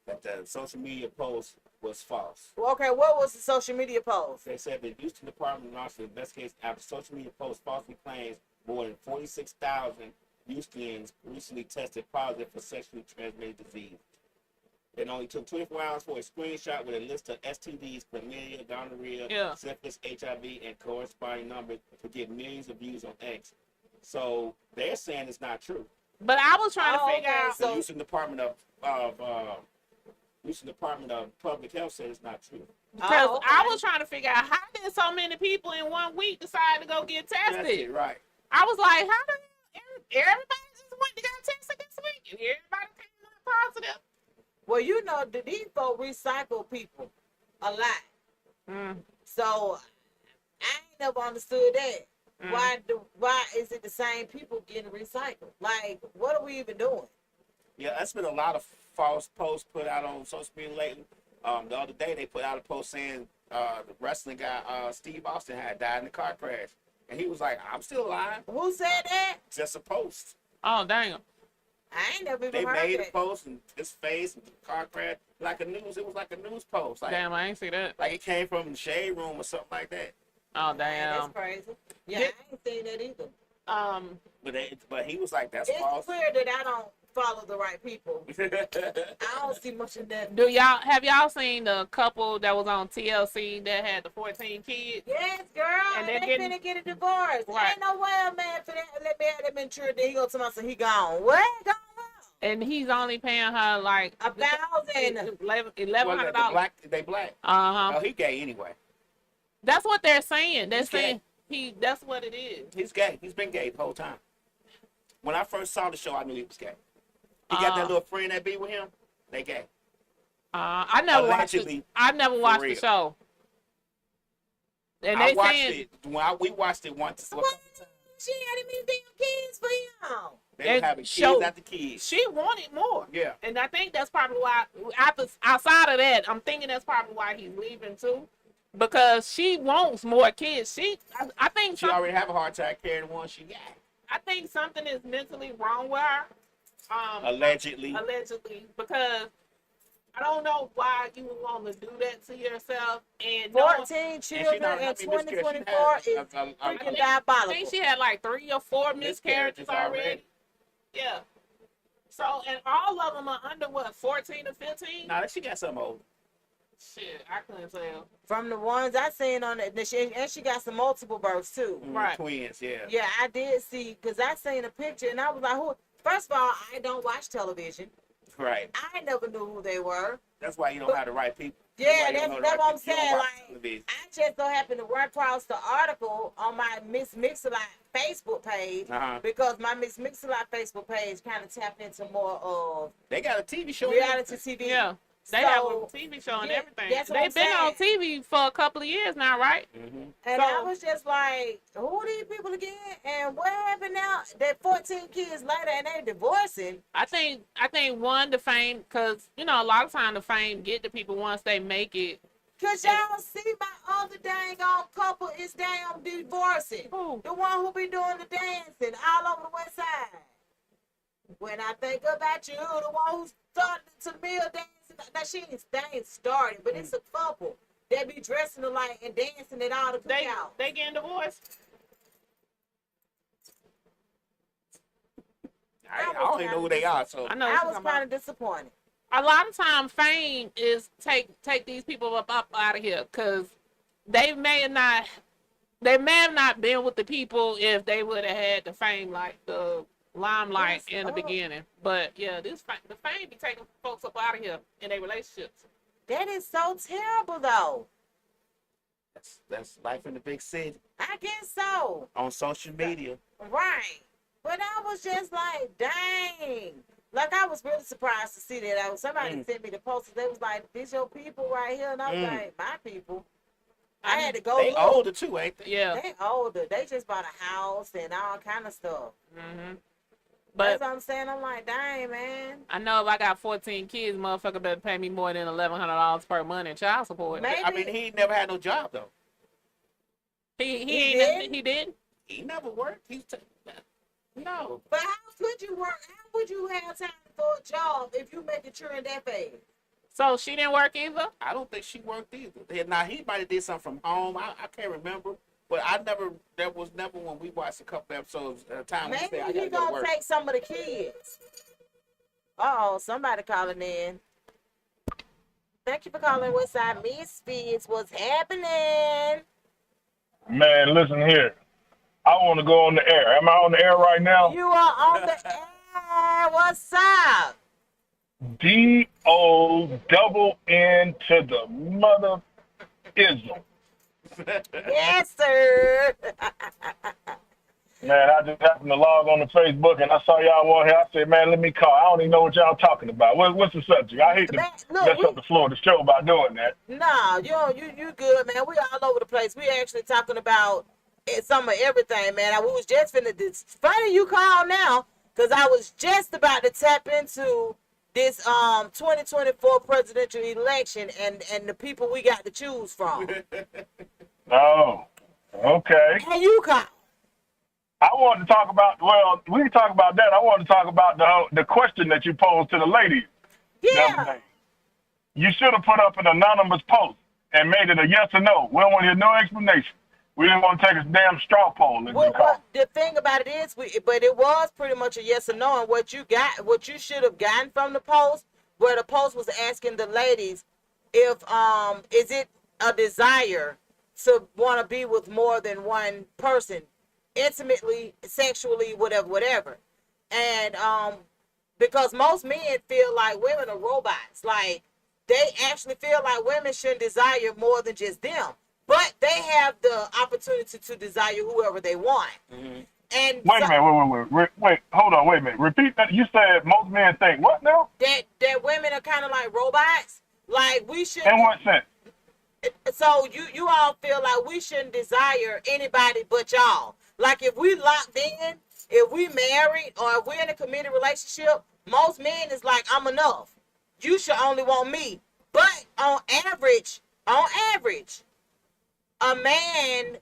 That the social media post was false. Well, okay, what was the social media post? They said the Houston Department launched an investigation after social media post falsely claims more than 46,000 Houstonians recently tested positive for sexually transmitted disease. It only took 24 hours for a screenshot with a list of STDs, chlamydia, gonorrhea, syphilis, HIV, and corresponding numbers to get millions of views on X. So they're saying it's not true. But I was trying to figure out. The Houston Department of Public Health said it's not true. Because I was trying to figure out how did so many people in 1 week decide to go get tested? That's it, right. I was like, how did everybody just went to get tested this week and everybody came out positive? Well, these folks recycle people a lot. So I ain't never understood that. Why is it the same people getting recycled? Like, what are we even doing? Yeah, that's been a lot of false posts put out on social media lately. The other day they put out a post saying the wrestling guy Steve Austin had died in a car crash, and he was like, "I'm still alive." Who said that? Just a post. Oh, damn. I ain't never even They heard made that. a post and his face and the car crash like a news. It was like a news post. Like, Damn, I ain't see that. like it came from the shade room or something like that. Oh, That's damn. crazy. Yeah, I ain't seen that either. But he was like, "That's It's false." clear that I don't follow the right people. I don't see much of that. Have y'all seen the couple that was on TLC that had the 14 kids? Yes, girl. And And they're they getting- finna get a divorce. Right. Ain't no way a man finna let me have them insured. Then he go to my son, he gone. What? Gone? And he's only paying her like $1,000. $1,100. They black. Uh-huh. Oh, he gay anyway. That's what they're saying. They're He's saying that's what it is. He's gay. He's been gay the whole time. When I first saw the show, I knew he was gay. He got that little friend that be with him. They gay. I never watched it. Allegedly, I never watched the real. show. And I they watched saying it. We watched it once. What? She had him damn kids for him. They were and having kids show- after kids. she wanted more. Yeah. And I think that's probably why, outside of that, I'm thinking that's probably why he's leaving too. Because she wants more kids. I think She already have a hard time carrying the one she got. I think something is mentally wrong with her. Allegedly. Because I don't know why you would want to do that to yourself. And 14 children in 2024 is freaking I diabolical. think she had like 3 or 4 miscarriages already. Yeah. So, and all of them are under what, 14 or 15? Nah, she got something old. Shit, I couldn't tell. From the ones I seen on it, and she got some multiple births too. Right. Twins, yeah. Yeah, I did see, because I seen a picture and I was like, who? First of all, I don't watch television. Right. I never knew who they were. That's why you don't have the right people. Yeah, that's what I'm saying. Like, television. I just so happened to run across the article on my Miss Mix-a-Lot Facebook page because my Miss Mix-a-Lot Facebook page kind of tapped into more of They got a TV show. reality TV. Yeah. They have a TV show and everything. They've been on TV for a couple of years now, right? Mm-hmm. And I was just like, who are these people again? And what happened now? They're 14 kids later and they're divorcing. I think one, the fame, because, you know, a lot of time the fame get to people once they make it. Because y'all see my other dang on couple is damn divorcing. Who? The one who be doing the dancing all over the west side. When I think about you, the one who started to mill dancing. Now they ain't started, but it's a couple that be dressing alike and dancing at all the cookouts. They getting divorced? I don't even know who they are, so I know. I was kind of disappointed. A lot of time fame is take these people up out of here because they may have not been with the people if they would have had the fame, like the limelight in the beginning. But yeah, the fame be taking folks up out of here in their relationships. That is so terrible though. that's life in the big city I guess so. on social media. Right. But I was just like, dang. Like, I was really surprised to see that. Somebody sent me the posters. They was like, these your people right here. And I was like, my people. I had to go They look. older too, ain't they? Yeah. They older. They just bought a house and all kind of stuff. Mm-hmm. That's But what I'm saying. I'm like, dang, man. I know if I got 14 kids, motherfucker better pay me more than $1,100 per month in child support. Maybe. I mean, he ain't never had no job though. He did? did. He never worked. No. But how could you work? How would you have time for a job if you making sure in that phase? So she didn't work either? I don't think she worked either. Now he might have did something from home. I can't remember. But there was never when we watched a couple episodes at a time. Maybe we said, I he gotta go to gonna work. take some of the kids. Uh-oh, somebody calling in. Thank you for calling WestSide MisFits. What's happening? Man, listen here. I want to go on the air. Am I on the air right now? You are on the air. What's up? D-O-double-N to the mother ism. Yes, sir. Man, I just happened to log on to Facebook and I saw y'all on here. I said, man, let me call. I don't even know what y'all talking about. What's the subject? I hate to Man, mess up the floor of the show by doing that. Nah, you good, man. We all over the place. We actually talking about some of everything, man. We was just finna. It's funny you call now, cause I was just about to tap into this 2024 presidential election and the people we got to choose from. Oh, okay. And you call. I wanted to talk about, well, we can talk about that. I wanted to talk about the question that you posed to the ladies the other Yeah. day. You should have put up an anonymous post and made it a yes or no. We don't want to hear no explanation. We didn't want to take a damn straw poll. Well, the thing about it is, but it was pretty much a yes or no. And what you should have gotten from the post, where the post was asking the ladies if is it a desire to want to be with more than one person, intimately, sexually, whatever. And because most men feel like women are robots, like they actually feel like women shouldn't desire more than just them. But they have the opportunity to desire whoever they want. Mm-hmm. And wait a minute, wait, hold on, wait a minute. Repeat that. You said most men think what now? That women are kind of like robots. Like we should. In what sense? So you all feel like we shouldn't desire anybody but y'all. Like if we locked in, if we married, or if we're in a committed relationship, most men is like, I'm enough. You should only want me. But on average, a man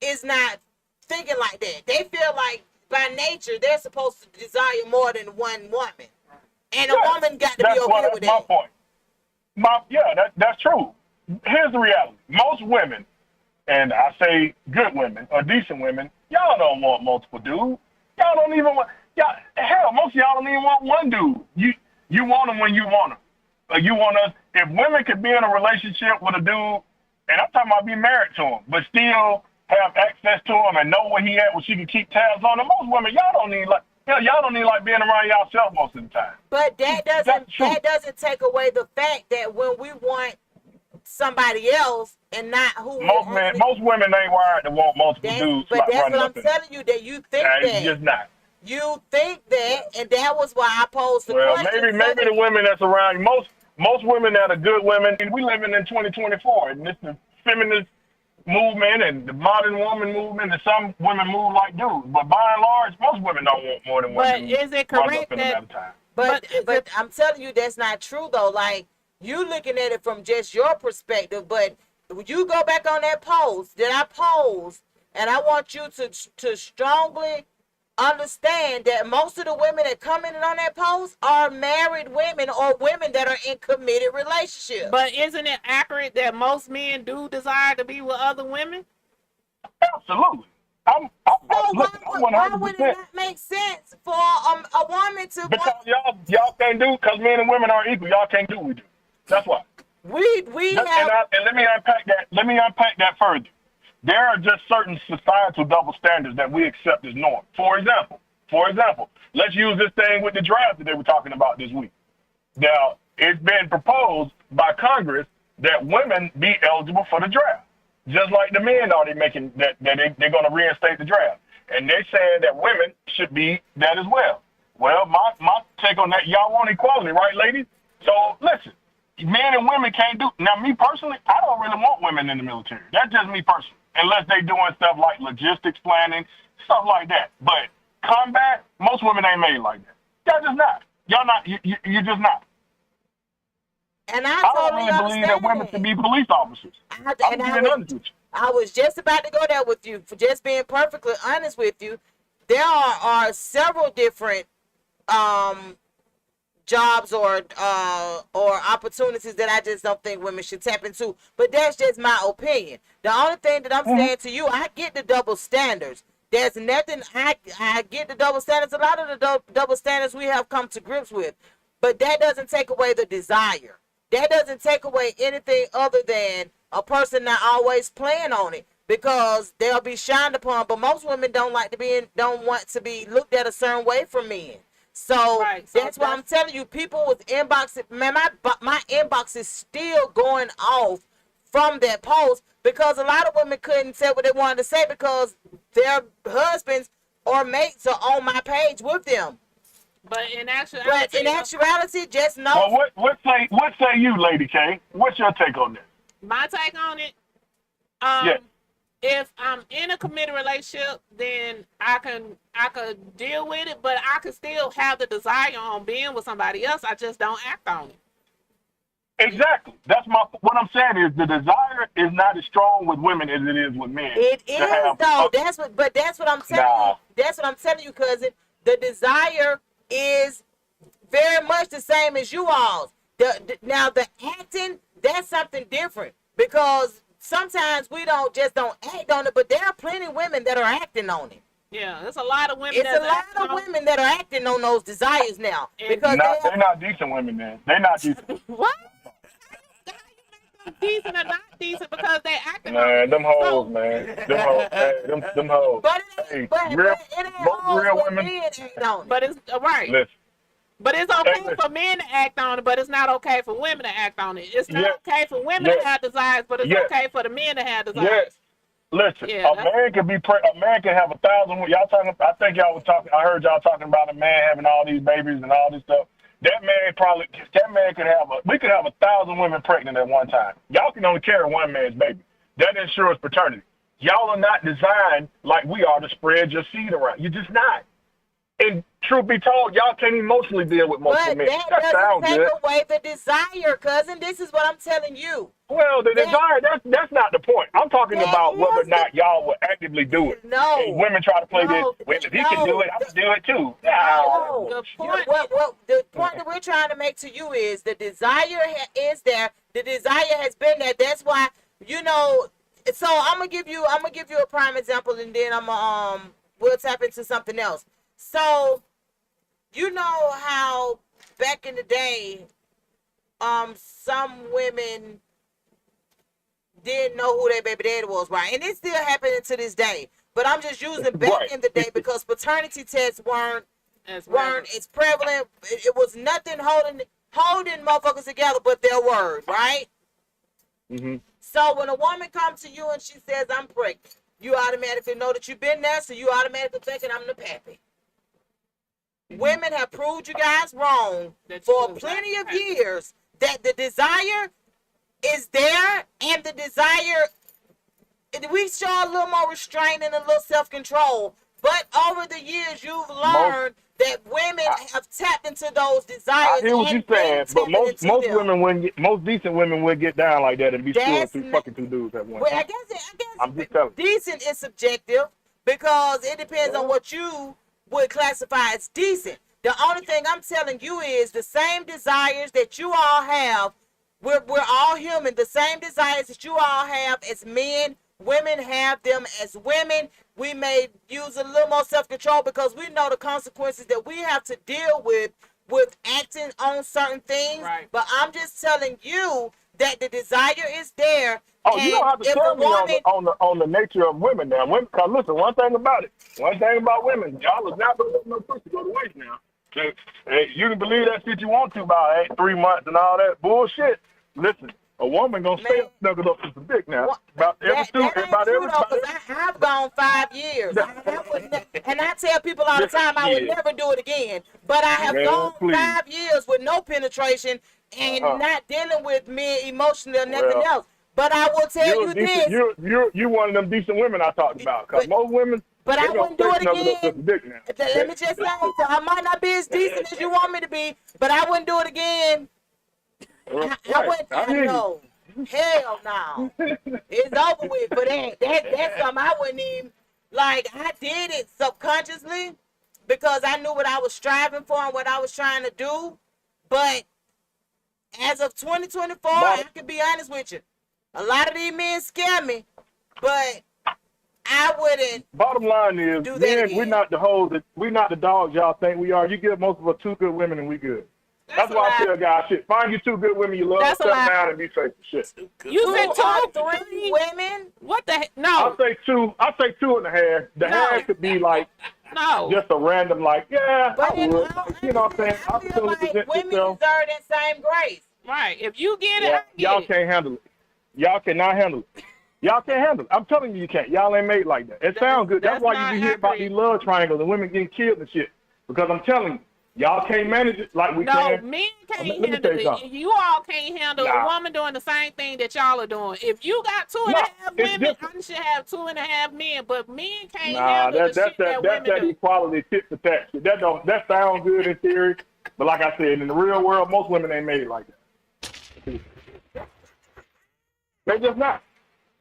is not thinking like that. They feel like by nature, they're supposed to desire more than one woman. And a Yes, woman got to be okay with that's my that. point. That's true. Here's the reality. Most women, and I say good women or decent women, y'all don't want multiple dudes. Y'all don't even want, hell, most of y'all don't even want one dude. You want them when you want them. You want us, if women could be in a relationship with a dude, and I'm talking about be married to him, but still have access to him and know where he at, where she can keep tabs on him. Most women, y'all don't need being around yourself most of the time. But that doesn't take away the fact that when we want somebody else and not who most women ain't wired to want multiple dudes. But that's what I'm telling you, that you think that. It's just not. You think that, and that was why I posed the question. Maybe the women that's around you, most women that are good women, and we living in 2024, and it's the feminist movement and the modern woman movement, and some women move like dudes. But by and large, most women don't want more than one dude. But is it correct But I'm telling you, that's not true, though. Like, you looking at it from just your perspective, but you go back on that post that I posed, and I want you to strongly understand that most of the women that commented on that post are married women or women that are in committed relationships. But isn't it accurate that most men do desire to be with other women? Absolutely. Why would it not make sense for a woman to? Because y'all can't do, because men and women are equal. Y'all can't do what we do. That's why. And let me unpack that. Let me unpack that further. There are just certain societal double standards that we accept as norm. For example, let's use this thing with the draft that they were talking about this week. Now, it's been proposed by Congress that women be eligible for the draft, just like the men are making that they're going to reinstate the draft, and they're saying that women should be that as well. Well, my take on that, y'all want equality, right, ladies? So listen, men and women can't do. Now, me personally, I don't really want women in the military. That's just me personally. Unless they doing stuff like logistics planning, stuff like that. But combat, most women ain't made like that. Y'all just not. Y'all not. You're just not. And I don't really believe that women should be police officers. I was just about to go there with you. For just being perfectly honest with you, there are several different jobs or opportunities that I just don't think women should tap into. But that's just my opinion. The only thing that I'm saying to you, I get the double standards. There's nothing, I get the double standards. A lot of the double standards we have come to grips with. But that doesn't take away the desire. That doesn't take away anything other than a person not always playing on it, because they'll be shined upon. But most women don't want to be looked at a certain way from men. So that's why I'm telling you, people with inboxes, man, my inbox is still going off from that post, because a lot of women couldn't say what they wanted to say because their husbands or mates are on my page with them. But in actuality, just know. Well, what say you, Lady K? What's your take on this? My take on it, if I'm in a committed relationship, then I could deal with it, but I could still have the desire on being with somebody else. I just don't act on it. Exactly. What I'm saying is the desire is not as strong with women as it is with men. It is though. That's what I'm telling you. That's what I'm telling you, cousin. The desire is very much the same as you all. Now the acting, that's something different, because sometimes we don't act on it, but there are plenty of women that are acting on it. Yeah, there's a lot of women. Women that are acting on those desires now, because they're not decent women. Then they're not decent. What? Decent or not decent because they acting. Man, them hoes, man. Them hoes. Hey, them hoes. But it ain't real women. But it's right. Listen. But it's okay for men to act on it, but it's not okay for women to act on it. It's not okay for women to have desires, but it's okay for the men to have desires. Yes. Listen, a man can have 1,000. Y'all talking? I think y'all was talking. I heard y'all talking about a man having all these babies and all this stuff. That man could have. We could have 1,000 women pregnant at one time. Y'all can only carry one man's baby. That ensures paternity. Y'all are not designed like we are to spread your seed around. You're just not. And truth be told, y'all can't emotionally deal with most But men. that That doesn't sounds take good. away the desire, cousin. This is what I'm telling you. Well, the desire, that's not the point. I'm talking That about whether or is not y'all will actively do it. No. And women try to play No. this, well, if he can do it, I can do it too. No. The point The point that we're trying to make to you is the desire is there. The desire has been there. That's why, you know. So I'm gonna give you a prime example, and then we'll tap into something else. So, you know how back in the day, some women didn't know who their baby daddy was, right? And it's still happening to this day. But I'm just using back in the day because paternity tests weren't as prevalent. It was nothing holding motherfuckers together but their word, right? Mm-hmm. So when a woman comes to you and she says, I'm pregnant, you automatically know that you've been there, so you automatically thinking I'm the pappy. Women have proved you guys wrong for plenty of years that the desire is there, and the desire, we show a little more restraint and a little self-control. But over the years, you've learned that women have tapped into those desires. I hear what you're saying, but most decent women would get down like that and be screwing through fucking two dudes at once. Well, I guess I'm just telling you. decent is subjective because it depends on what you would classify as decent. The only thing I'm telling you is the same desires that you all have. We're all human. The same desires that you all have as men, women have them as women. We may use a little more self-control because we know the consequences that we have to deal with acting on certain things. Right. But I'm just telling you that the desire is there. Oh, you don't have to tell me on the nature of women now. Women, cause listen, one thing about women, y'all is not gonna let no pussy go to waste now. So, hey, you can believe that shit you want to about 3 months and all that bullshit. Listen, a woman gonna stay snuggled up to some dick now. About every I've gone 5 years. And I tell people all the time I would never do it again. But I have gone 5 years with no penetration and not dealing with men emotionally or nothing else. But I will tell you this. You're one of them decent women I talked about. Because most women, but I wouldn't do it again. Let me just say, I might not be as decent as you want me to be, but I wouldn't do it again. I wouldn't know. Hell no. It's over with for that. That's something I wouldn't even, like, I did it subconsciously because I knew what I was striving for and what I was trying to do. But as of 2024, I can be honest with you. A lot of these men scare me, but I wouldn't. Bottom line is, men, we're not the dogs y'all think we are. You give most of us 2 good women and we good. That's why I tell guys, shit, find you 2 good women you love, settle down and be faithful. Shit. You said 2 or 3 women? What the heck? No. I say 2 and a half. The half could be like just a random, like, yeah, but I would. You know what I'm saying? I feel like women deserve that same grace. Right. If you get it, y'all can't handle it. Y'all cannot handle it. Y'all can't handle it. I'm telling you, you can't. Y'all ain't made like that. It sounds good. That's why you hear about these love triangles and women getting killed and shit. Because I'm telling you, y'all can't manage it like we can. No, men can't handle it. You all can't handle a woman doing the same thing that y'all are doing. If you got 2.5 women, I should have 2.5 men. But men can't handle the shit that women do. That's that equality tit for tat shit. That sounds good in theory, but like I said, in the real world, most women ain't made like that. They just not.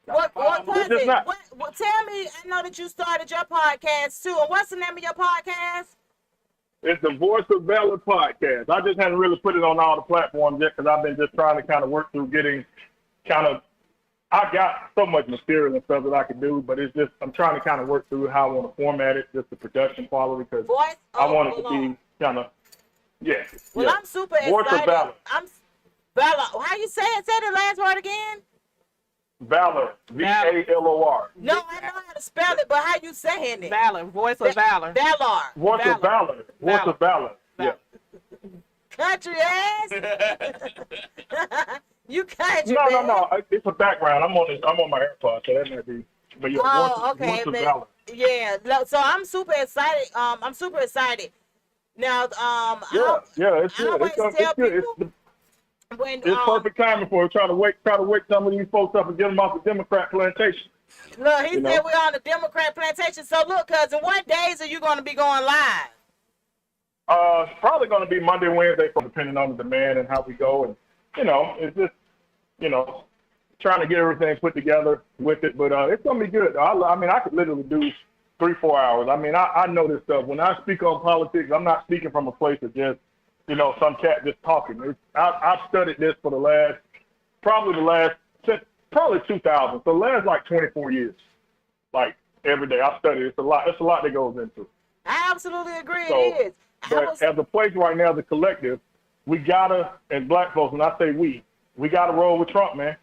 What cousin? What, tell me, I know that you started your podcast too. What's the name of your podcast? It's the Voice of Valor podcast. I just hadn't really put it on all the platforms yet because I've been just trying to kind of work through getting I got so much material and stuff that I could do, but it's just, I'm trying to kind of work through how I want to format it, just the production quality, because I want it to be kind of, Well, I'm super excited. Voice of Valor. Valor. How you say it? Say the last word again. Valor. VALOR. No, I know how to spell it, but how you saying it? Valor. Voice of Valor. Valor. Voice of Valor. Voice of Valor. Yeah. Country ass. You country. No. It's a background. I'm on my AirPods, so that might be. But yeah, okay. Voice of Valor. Yeah. So I'm super excited. I'm super excited. Now, it's good. It's good. It's perfect timing for it. Try to wake some of these folks up and get them off the Democrat plantation. Look, he said we're on the Democrat plantation. So look, cousin, what days are you going to be going live? It's probably going to be Monday, Wednesday, depending on the demand and how we go. And, it's just, trying to get everything put together with it. But it's going to be good. I could literally do 3-4 hours. I know this stuff. When I speak on politics, I'm not speaking from a place of just, some cat just talking. I've studied this for probably 2000. So the last like 24 years, like every day I study. It's a lot that goes into it. I absolutely agree. So, it is. But as a place right now, the collective, we gotta, as black folks, when I say we gotta roll with Trump, man.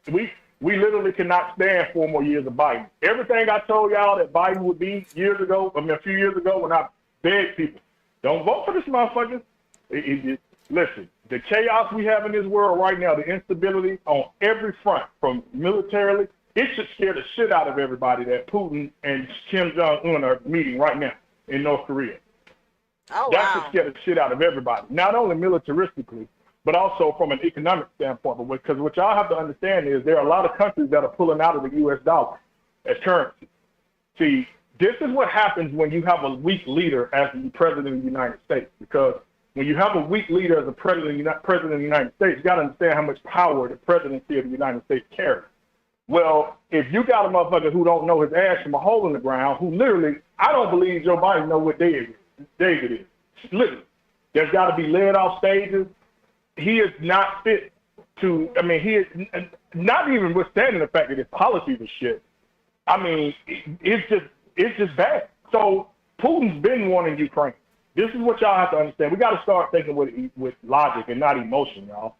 We literally cannot stand 4 more years of Biden. Everything I told y'all that Biden would be a few years ago, when I begged people, don't vote for this motherfucker. Listen, the chaos we have in this world right now, the instability on every front, from militarily, it should scare the shit out of everybody that Putin and Kim Jong-un are meeting right now in North Korea. Oh, that should scare the shit out of everybody, not only militaristically, but also from an economic standpoint. Because what y'all have to understand is there are a lot of countries that are pulling out of the U.S. dollar as currency. See, this is what happens when you have a weak leader as the president of the United States. Because when you have a weak leader as the president of the United States, you got to understand how much power the presidency of the United States carries. Well, if you got a motherfucker who don't know his ass from a hole in the ground, who literally, I don't believe Joe Biden know what day it is. Literally. There's got to be led off stages. He is not fit to, he is not even withstanding the fact that his policies are shit. It's just bad. So Putin's been wanting Ukraine. This is what y'all have to understand. We got to start thinking with logic and not emotion, y'all.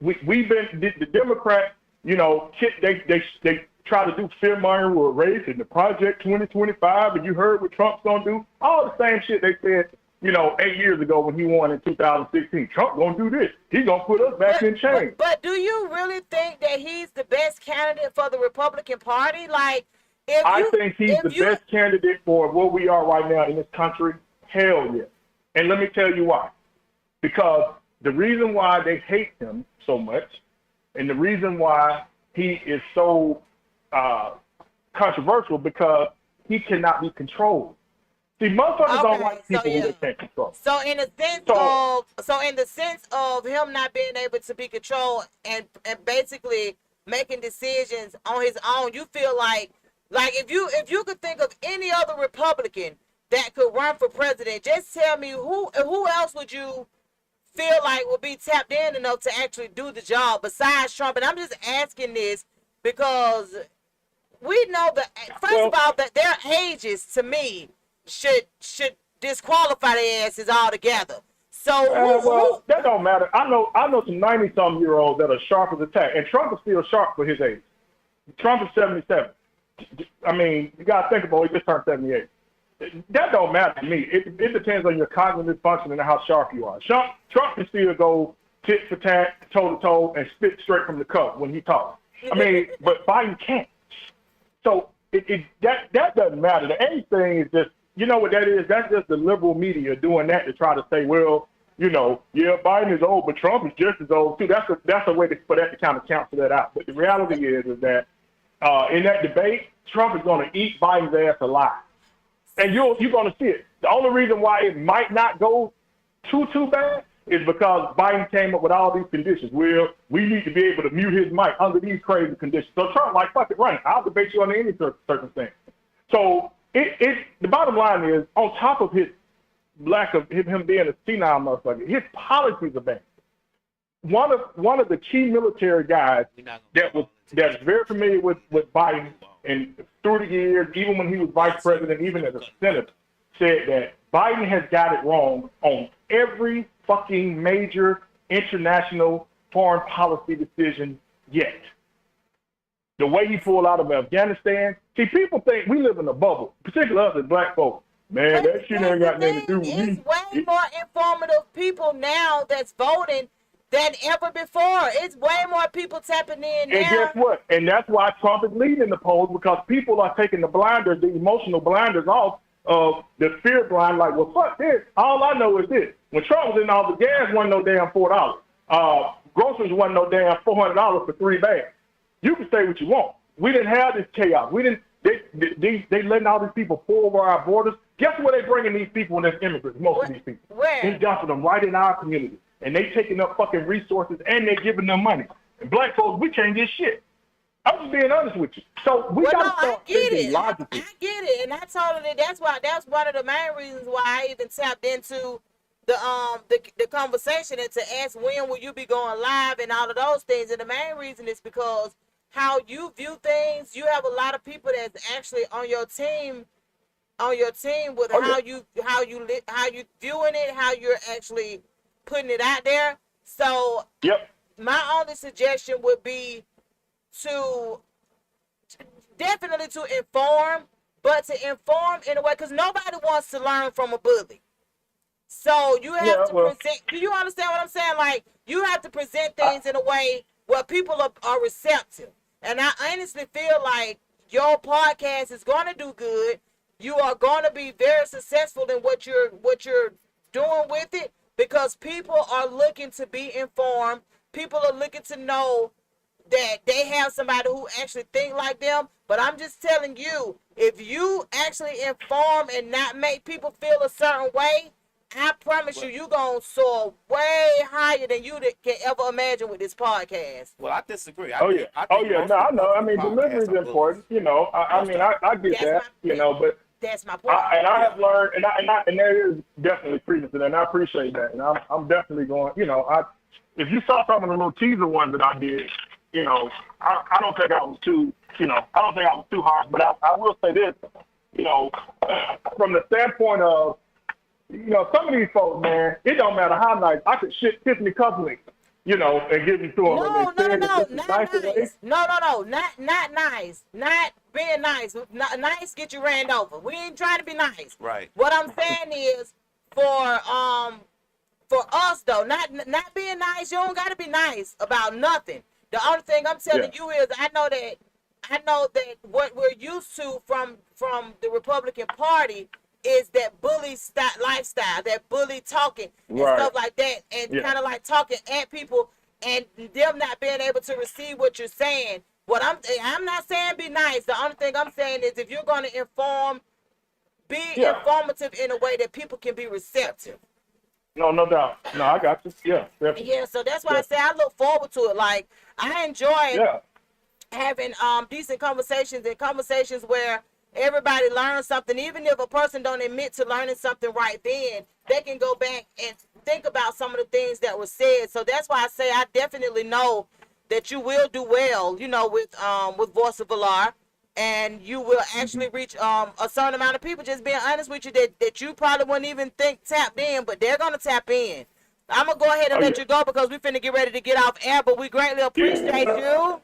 The Democrats, they try to do fear-mongering with race and the Project 2025, and you heard what Trump's going to do. All the same shit they said, 8 years ago when he won in 2016. Trump going to do this. He's going to put us back in chains. But do you really think that he's the best candidate for the Republican Party? I think he's the best candidate for where we are right now in this country. Hell yeah. And let me tell you why. Because the reason why they hate him so much, and the reason why he is so controversial, because he cannot be controlled. See, motherfuckers don't like people who they can't control. So in the sense of him not being able to be controlled and basically making decisions on his own, you feel like if you could think of any other Republican that could run for president, just tell me who else would you feel like would be tapped in enough to actually do the job besides Trump? And I'm just asking this because we know that first of all that their ages to me should disqualify their asses altogether. So that don't matter. I know some 90-some-year-olds that are sharp as a tack, and Trump is still sharp for his age. Trump is 77. You gotta think about it. He just turned 78. That don't matter to me. It depends on your cognitive function and how sharp you are. Trump can still go tit for tat, toe to toe, and spit straight from the cup when he talks. But Biden can't. So that doesn't matter. The age thing is just, you know what that is? That's just the liberal media doing that to try to say, well, Biden is old, but Trump is just as old too. That's a way for that to kind of cancel that out. But the reality is that in that debate, Trump is going to eat Biden's ass alive. And you're going to see it. The only reason why it might not go too bad is because Biden came up with all these conditions. Well, we need to be able to mute his mic under these crazy conditions. So Trump, fuck it, run it. I'll debate you under any circumstance. So the bottom line is, on top of his lack of him being a senile motherfucker, his policies are bad. One of the key military guys that's very familiar with Biden and through the years, even when he was vice president, even as a senator, said that Biden has got it wrong on every fucking major international foreign policy decision yet. The way he pulled out of Afghanistan. See, people think we live in a bubble, particularly us as black folks. Man, that shit ain't got nothing to do with me. It's way more informative people now that's voting than ever before. It's way more people tapping in now. And guess what? And that's why Trump is leading the polls, because people are taking the emotional blinders off of the fear blind, like, well, fuck this. All I know is this. When Trump was in all the gas wasn't no damn $4. Groceries wasn't no damn $400 for 3 bags. You can say what you want. We didn't have this chaos. They letting all these people pour over our borders. Guess where they bringing these people and there's immigrants? Most of these people. Where? They dumping them right in our community, and they taking up fucking resources and they giving them money. And black folks, we can't get shit. I'm just being honest with you. So we gotta start thinking logically. I get it, and I told her that's one of the main reasons why I even tapped into the conversation and to ask when will you be going live and all of those things. And the main reason is because how you view things, you have a lot of people that's actually on your team with how you viewing it, how you're actually putting it out there. So my only suggestion would be to definitely to inform, but to inform in a way, because nobody wants to learn from a bully. So you have to present. Do you understand what I'm saying? Like, you have to present things in a way where people are receptive. And I honestly feel like your podcast is going to do good. You are going to be very successful in what you're doing with it, because people are looking to be informed. People are looking to know that they have somebody who actually think like them. But I'm just telling you, if you actually inform and not make people feel a certain way, I promise you're going to soar way higher than you can ever imagine with this podcast. Well, I disagree. No, I know. I mean, delivery is important. You know, I mean, I get that. You know, but that's my point. I have learned, and there is definitely credence to that, and I appreciate that. And I'm definitely going. You know, if you saw some of the little teaser ones that I did, you know, I don't think I was too. You know, I don't think I was too harsh. But I will say this. You know, from the standpoint of, you know, some of these folks, man, it don't matter how nice. I could shit Tiffany Cufflinks, you know, and give them to them. No, not nice. No, not nice. Not being nice. Nice get you ran over. We ain't trying to be nice. Right. What I'm saying is, for us though, not being nice. You don't got to be nice about nothing. The only thing I'm telling you is, I know that what we're used to from the Republican Party is that bully lifestyle, that bully talking and stuff like that, and kind of like talking at people and them not being able to receive what you're saying. What I'm not saying be nice. The only thing I'm saying is, if you're going to inform, be informative in a way that people can be receptive. No doubt. No, I got you. Yeah, definitely. Yeah, so that's why I say I look forward to it. Like, I enjoy having decent conversations, and conversations where everybody learns something. Even if a person don't admit to learning something right then, they can go back and think about some of the things that were said. So that's why I say I definitely know that you will do well, you know, with Voice of Allah, and you will actually reach a certain amount of people. Just being honest with you, that you probably wouldn't even think tapped in, but they're gonna tap in. I'm gonna go ahead and let you go, because we're finna get ready to get off air, but we greatly appreciate you.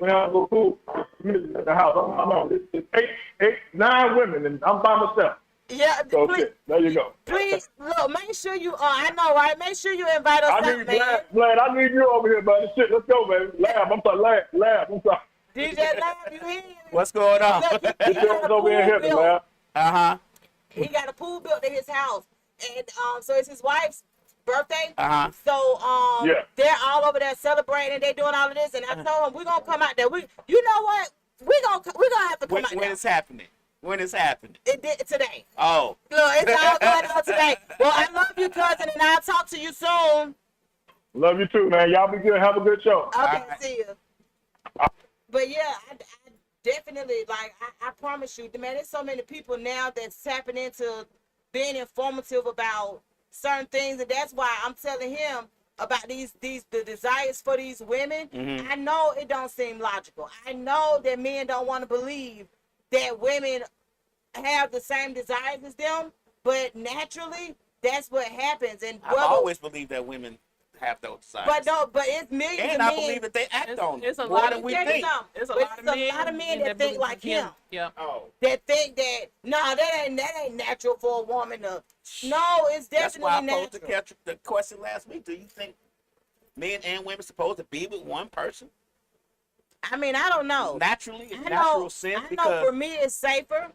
When I go cool at the house, I know it's 9 women, and I'm by myself. Yeah, so please, there you go. Please look, make sure you. I know, right? Make sure you invite us I out, need man. Vlad, I need you over here, buddy. Shit, let's go, baby. Lab, I'm sorry, Lab. I'm sorry. DJ Lab, you here? What's going on? Look, he got a over here, pool Lab. Uh-huh. He got a pool built in his house, and so it's his wife's birthday. Uh-huh. So they're all over there celebrating. They doing all of this, and I told him we're gonna come out there. You know what? We're gonna have to come out there. When it's happening? When it's happening? It did today. Oh. Look, it's all going on today. Well, I love you, cousin, and I'll talk to you soon. Love you too, man. Y'all be good. Have a good show. Okay, see you. But yeah, I definitely, like, I promise you, man, there's so many people now that's tapping into being informative about certain things, and that's why I'm telling him about the desires for these women. I know it don't seem logical. I know that men don't want to believe that women have the same desires as them, but naturally, that's what happens. And I've always believed that women have those desires. But it's millions and of I men. believe that they act on it's it a more lot than of we think. It's a But lot of men that think like him. Yeah. Oh. That think that that ain't natural for a woman to. No, it's That's why definitely I posed natural. the question last week. Do you think men and women supposed to be with one person? I mean, I don't know. Naturally, in I natural know, sense, I because know for me it's safer.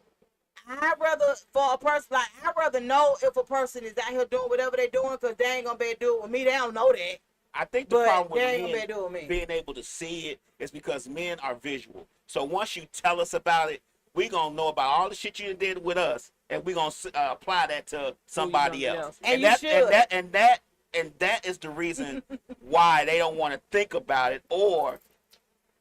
I'd rather know if a person is out here doing whatever they're doing, because they ain't gonna be able to do it with me. They don't know that. I think the But problem they ain't with gonna be able to do it with men me. being able to see it is because men are visual. So once you tell us about it, we gonna know about all the shit you did with us, and we gonna apply that to somebody else. And you should. And that is the reason why they don't want to think about it or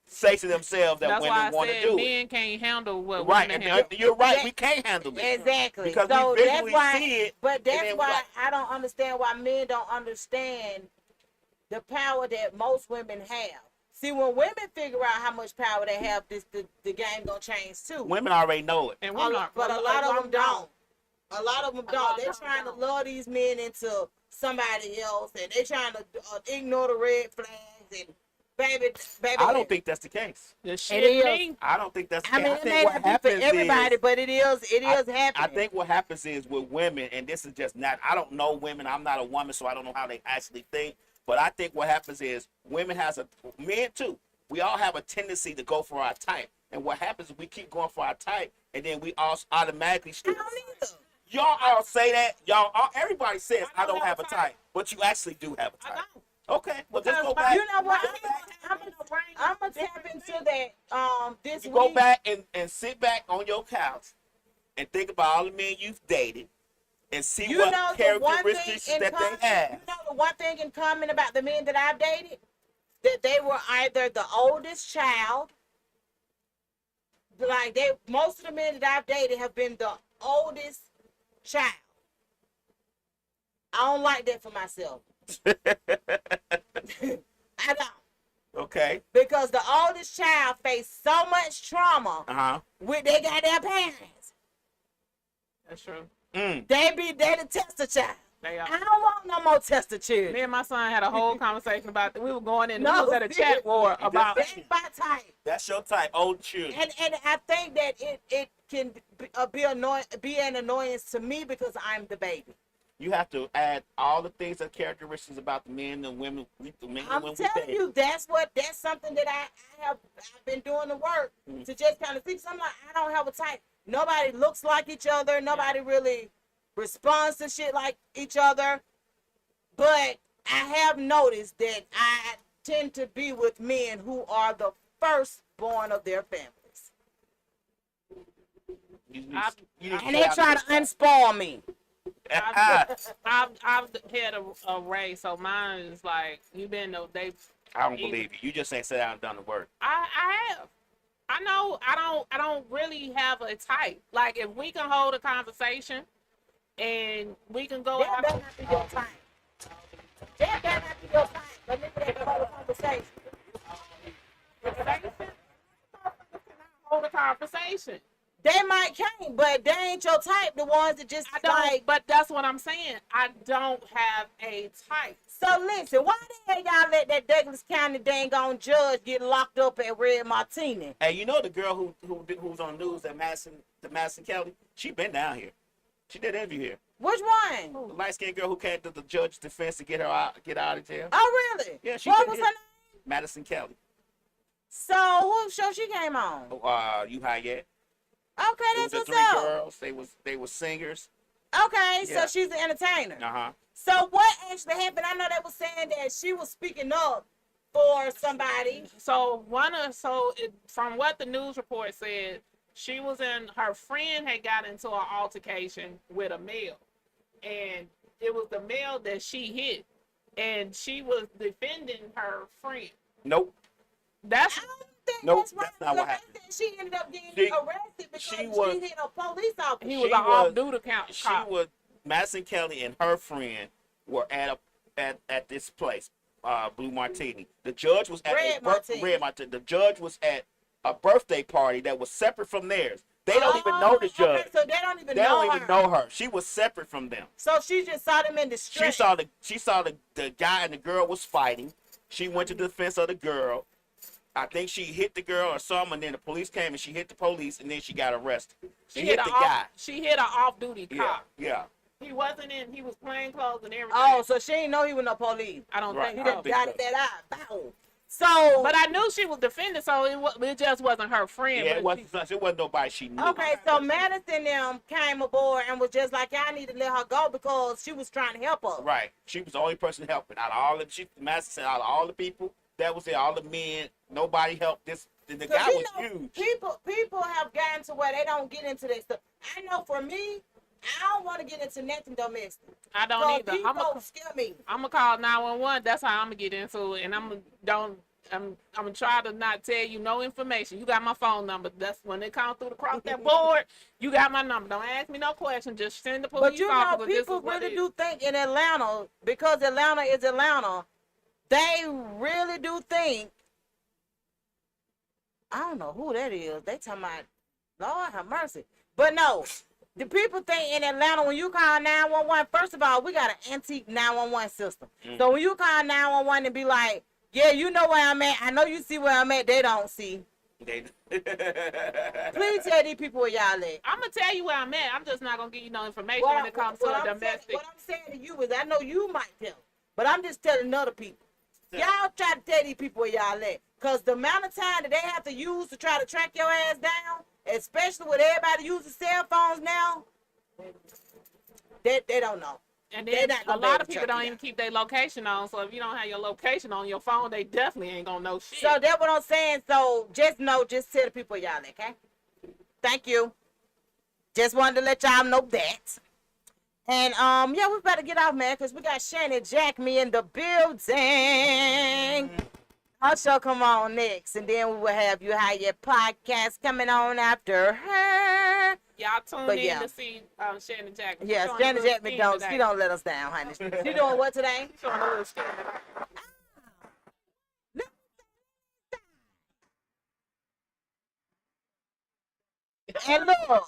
say to themselves that That's women why want I to said do men it. can't handle what Right, women and handle. you're right. Yeah. We can't handle it Exactly. because So we visually that's why, see it. but and that's then we why like, I don't understand why men don't understand the power that most women have. See, when women figure out how much power they have, the game gonna change too. women already know it. And But a lot of them don't. A lot of them A lot don't. of They're them trying to don't. lure these men into somebody else, and they're trying to ignore the red flags and baby. I don't think that's the case. The It shit is. me. I don't think that's the I case. mean, I it think may what not be for happens everybody, is, but it is happening. I think what happens is with women, and this is just not, I don't know women, I'm not a woman, so I don't know how they actually think, but I think what happens is men too, we all have a tendency to go for our type. And what happens is we keep going for our type, and then we all automatically I start. don't either. Y'all all say that. Everybody says I don't have a type, but you actually do have a I type. don't. Okay, well just go Because back. You know what? I'm I'm gonna tap into that this You week. go back and sit back on your couch and think about all the men you've dated and see You what know the one thing characteristics in that common. they have. You know the one thing in common about the men that I've dated, that they were either the oldest child. Like most of the men that I've dated have been the oldest child. I don't like that for myself. I don't. Okay. Because the oldest child faced so much trauma Uh-huh. with their goddamn parents. That's true. Mm. They the tester child. They are. I don't want no more tester children. Me and my son had a whole conversation about that. We were going in. No, we was at a chat war about. That's- That's my type. That's your type, old children. And I think that it can be an annoyance to me because I'm the baby. You have to add all the things and characteristics about the men and women. The men and I'm women telling we date. you, that's something that I've been doing the work to just kind of see. So I'm like, I don't have a type. Nobody looks like each other. Nobody really responds to shit like each other. But I have noticed that I tend to be with men who are the firstborn of their families. And they try to unspoil me. I've had a race, so mine is like you been no they. I don't believe you. You just ain't sat down and done the work. I have. I know. I don't really have a type. Like if we can hold a conversation, and we can go That out. better not be your time. That better not be your time. But maybe they can hold a conversation. Hold a conversation. They might can't, but they ain't your type. The ones that just I don't. like. But that's what I'm saying. I don't have a type. So listen, why the hell y'all let that Douglas County dang on judge get locked up at Red Martini? Hey, you know the girl who's on the news at Madison Kelly? She been down here. She did an interview here. Which one? The light skinned girl who came to the judge's defense to get out of jail. Oh really? Yeah, she What been was here. her name? Madison Kelly. So who show she came on? You high yet? Okay, It was that's the what's three up. girls. They were singers. Okay, Yeah. so she's an entertainer. Uh-huh. So what actually happened? I know they were saying that she was speaking up for somebody. So from what the news report said, she was in. Her friend had got into an altercation with a male, and it was the male that she hit, and she was defending her friend. Nope. That's I don't think Nope, that's right. that's not what because happened. they said she ended up getting She- arrested because she she was- hit a police officer. he was She an was- off-duty cop. She was Madison Kelly and her friend were at this place, Blue Martini. The judge was at Red Martini. Red Martini. The judge was at a birthday party that was separate from theirs. They don't even know the judge. Okay, so they don't even They know don't her. even know her. She was separate from them. So she just saw them in the street. She saw the guy and the girl was fighting. She went to the defense of the girl. I think she hit the girl or something, and then the police came and she hit the police, and then she got arrested. She hit the guy. She hit an off-duty Yeah, cop. yeah. He wasn't in. He was plain clothes and everything. Oh, so she didn't know he was no police. I don't Right. think I so. don't think Got so. it that eye. Bow. So, But I knew she was defending, so it just wasn't her friend. Yeah, but it wasn't nobody she knew. okay, so Madison them came aboard and was just like, y'all need to let her go because she was trying to help us. Right. She was the only person helping. Out of all the Madison said, out of all the people that was there, all the men, nobody helped this The 'Cause guy you was know, huge. people have gotten to where they don't get into that stuff. I know for me, I don't want to get into nothing domestic. I don't 'Cause either. these folks scare me. I'm gonna call 911. That's how I'm gonna get into it, and I'm gonna try to not tell you no information. You got my phone number. That's when they come through across that board. You got my number. Don't ask me no question. Just send the police But you know, officer. This people is what really it do think in Atlanta, because Atlanta is Atlanta, they really do think, I don't know who that is. They talking about, Lord have mercy. But no, the people think in Atlanta when you call 911, first of all, we got an antique 911 system. So when you call 911 and be like, yeah, you know where I'm at. I know you see where I'm at. They don't see. They- Please tell these people where y'all at. I'm gonna tell you where I'm at. I'm just not gonna give you no information What when it comes to what a I'm saying- domestic. what I'm saying to you is, I know you might tell, but I'm just telling other people. Y'all try to tell these people where y'all at, cause the amount of time that they have to use to try to track your ass down, especially with everybody using cell phones now, they don't know. And They're then not a gonna be lot able of to people track don't you even down. keep their location on. So if you don't have your location on your phone, they definitely ain't gonna know shit. So that's what I'm saying. So just know, just tell the people where y'all at, okay? Thank you. Just wanted to let y'all know that. And yeah, we better get off, man, because we got Shannon Jack me in the building. Her show come on next, and then we will have You High Yet podcast coming on after her. Y'all tune But in yeah. to see Shannon Jackson. Yes, Showing a Shannon little Jack me skin don't. today. She don't let us down, honey. She doing what today? Showing a little skin today. And look.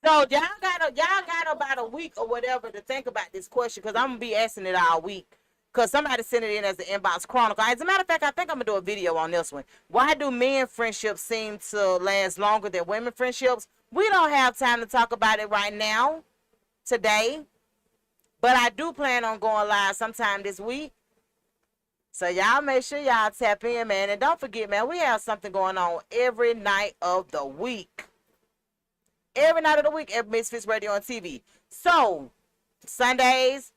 So y'all got about a week or whatever to think about this question, because I'm gonna be asking it all week. Cause somebody sent it in as an inbox chronicle. As a matter of fact, I think I'm gonna do a video on this one. Why do men friendships seem to last longer than women friendships? We don't have time to talk about it right now, today, but I do plan on going live sometime this week. So y'all make sure y'all tap in, man, and don't forget, man, we have something going on every night of the week. Every night of the week at Misfits Radio and TV. So Sundays,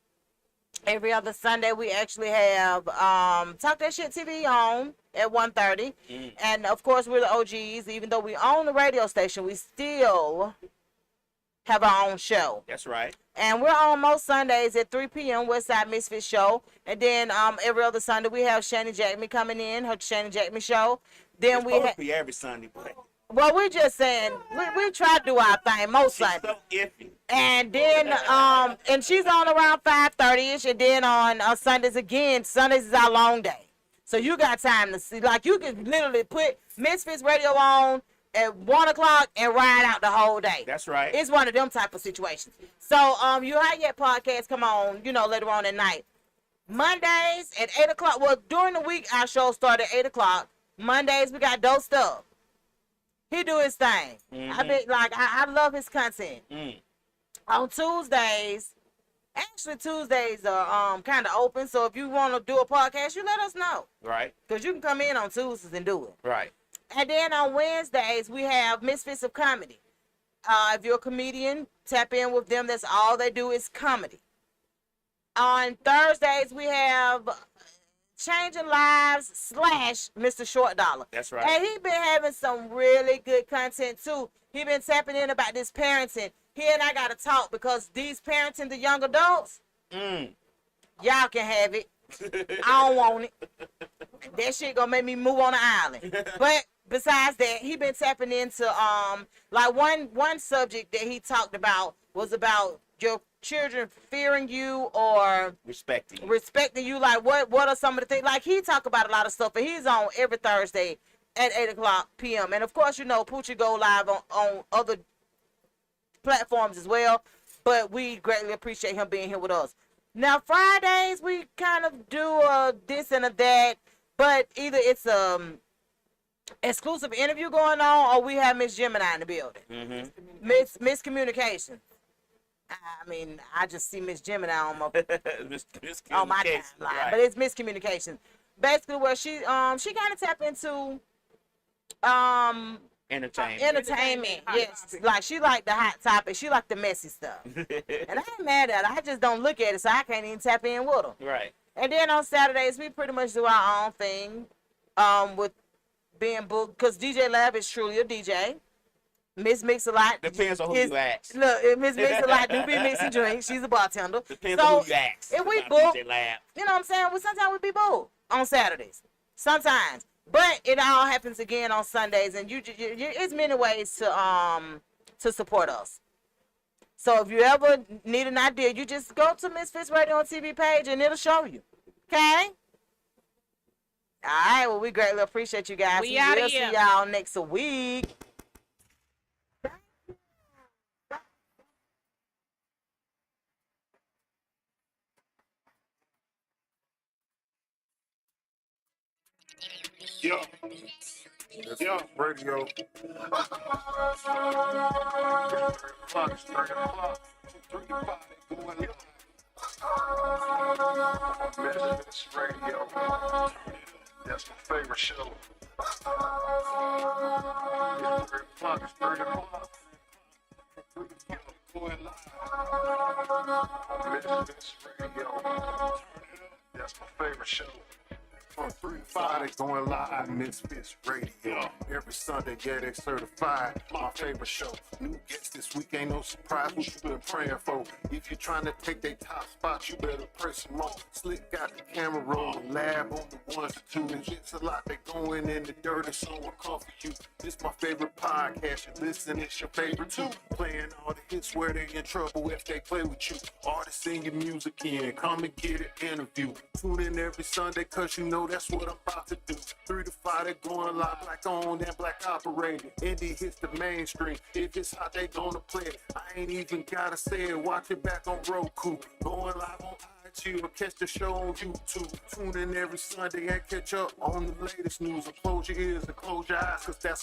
every other Sunday, we actually have Talk That Shit TV on at 1:30. And, of course, we're the OGs. Even though we own the radio station, we still have our own show. That's right. And we're on most Sundays at 3 p.m. WestSide MisFits show. And then every other Sunday, we have Shannon Jackman coming in, her Shannon Jackman show. Then It's we supposed have... to be every Sunday, but Well, we're just saying, we try to do our thing most it's Sundays. so iffy. And then, and she's on around 5:30ish, and then on Sundays again. Sundays is our long day, so you got time to see. Like, you can literally put Misfits Radio on at 1 o'clock and ride out the whole day. That's right. It's one of them type of situations. So, You High Yet podcast come on, later on at night. Mondays at 8 o'clock. Well, during the week our show start at 8 o'clock. Mondays we got Dope Stuff. He do his thing. I love his content. On Tuesdays, actually Tuesdays are kind of open. So if you want to do a podcast, you let us know, Right. because you can come in on Tuesdays and do it. Right. And then on Wednesdays we have Misfits of Comedy. If you're a comedian, tap in with them. That's all they do is comedy. On Thursdays we have Changing Lives / Mr. Short Dollar. That's right. And he been having some really good content too. He been tapping in about this parenting. He and I got to talk, because these parenting the young adults, y'all can have it. I don't want it. That shit gonna make me move on the island. But besides that, he been tapping into like one subject that he talked about was about your children fearing you or respecting you. Like, what are some of the things? Like, he talk about a lot of stuff, and he's on every Thursday at 8 o'clock p.m. And of course, Poochie go live on other platforms as well, but we greatly appreciate him being here with us. Now Fridays we kind of do a this and a that, but either it's exclusive interview going on, or we have Miss Gemini in the building. Miscommunication. I mean, I just see Miss Gemini on my on my timeline, right. but it's miscommunication. Basically, where she kind of tap into entertainment. Yes, like she like the hot topic. She like the messy stuff. And I ain't mad at her. I just don't look at it, so I can't even tap in with her. Right. And then on Saturdays, we pretty much do our own thing with being booked. Because DJ Lab is truly a DJ. Miss Mix a Lot. Depends on who you ask. Look, Miss Mix a Lot do be mixing drinks. She's a bartender. Depends so on who you ask. if we about book, DJ Lab. you know what I'm saying? Sometimes we be booked on Saturdays. Sometimes. But it all happens again on Sundays. And it's many ways to support us. So if you ever need an idea, you just go to Misfits Radio on TV page and it'll show you. Okay? All right. Well, we greatly appreciate you guys. We outta will here. see y'all next week. Yeah. Yeah. Radio. Clock is 3 o'clock. 3 to 5, they going live. Misfits Radio. That's my favorite show. Yeah, 3 o'clock is 3 o'clock. 3 o'clock, going live. Misfits Radio. That's my favorite show. From 3 to 5, they going live, Misfits Radio. Every Sunday, yeah, they certified. My favorite show. New guests this week, ain't no surprise what you been praying for. If you're trying to take their top spots, you better press them on. Slick got the camera rolling, lab on the 1 to 2. And it's a lot they going in the dirt, and someone come for you. This my favorite podcast. You listen, it's your favorite too. Playing all the hits where they in trouble if they play with you. Artists sing your music in, come and get an interview. Tune in every Sunday, cause you know that's what I'm about to do. 3 to 5, they going live, black owned and black operated. Indie hits the mainstream. If it's hot, they gonna play it. I ain't even gotta say it. Watch it back on Roku. Going live on IG or catch the show on YouTube. Tune in every Sunday and catch up on the latest news. Or close your ears and close your eyes, cause that's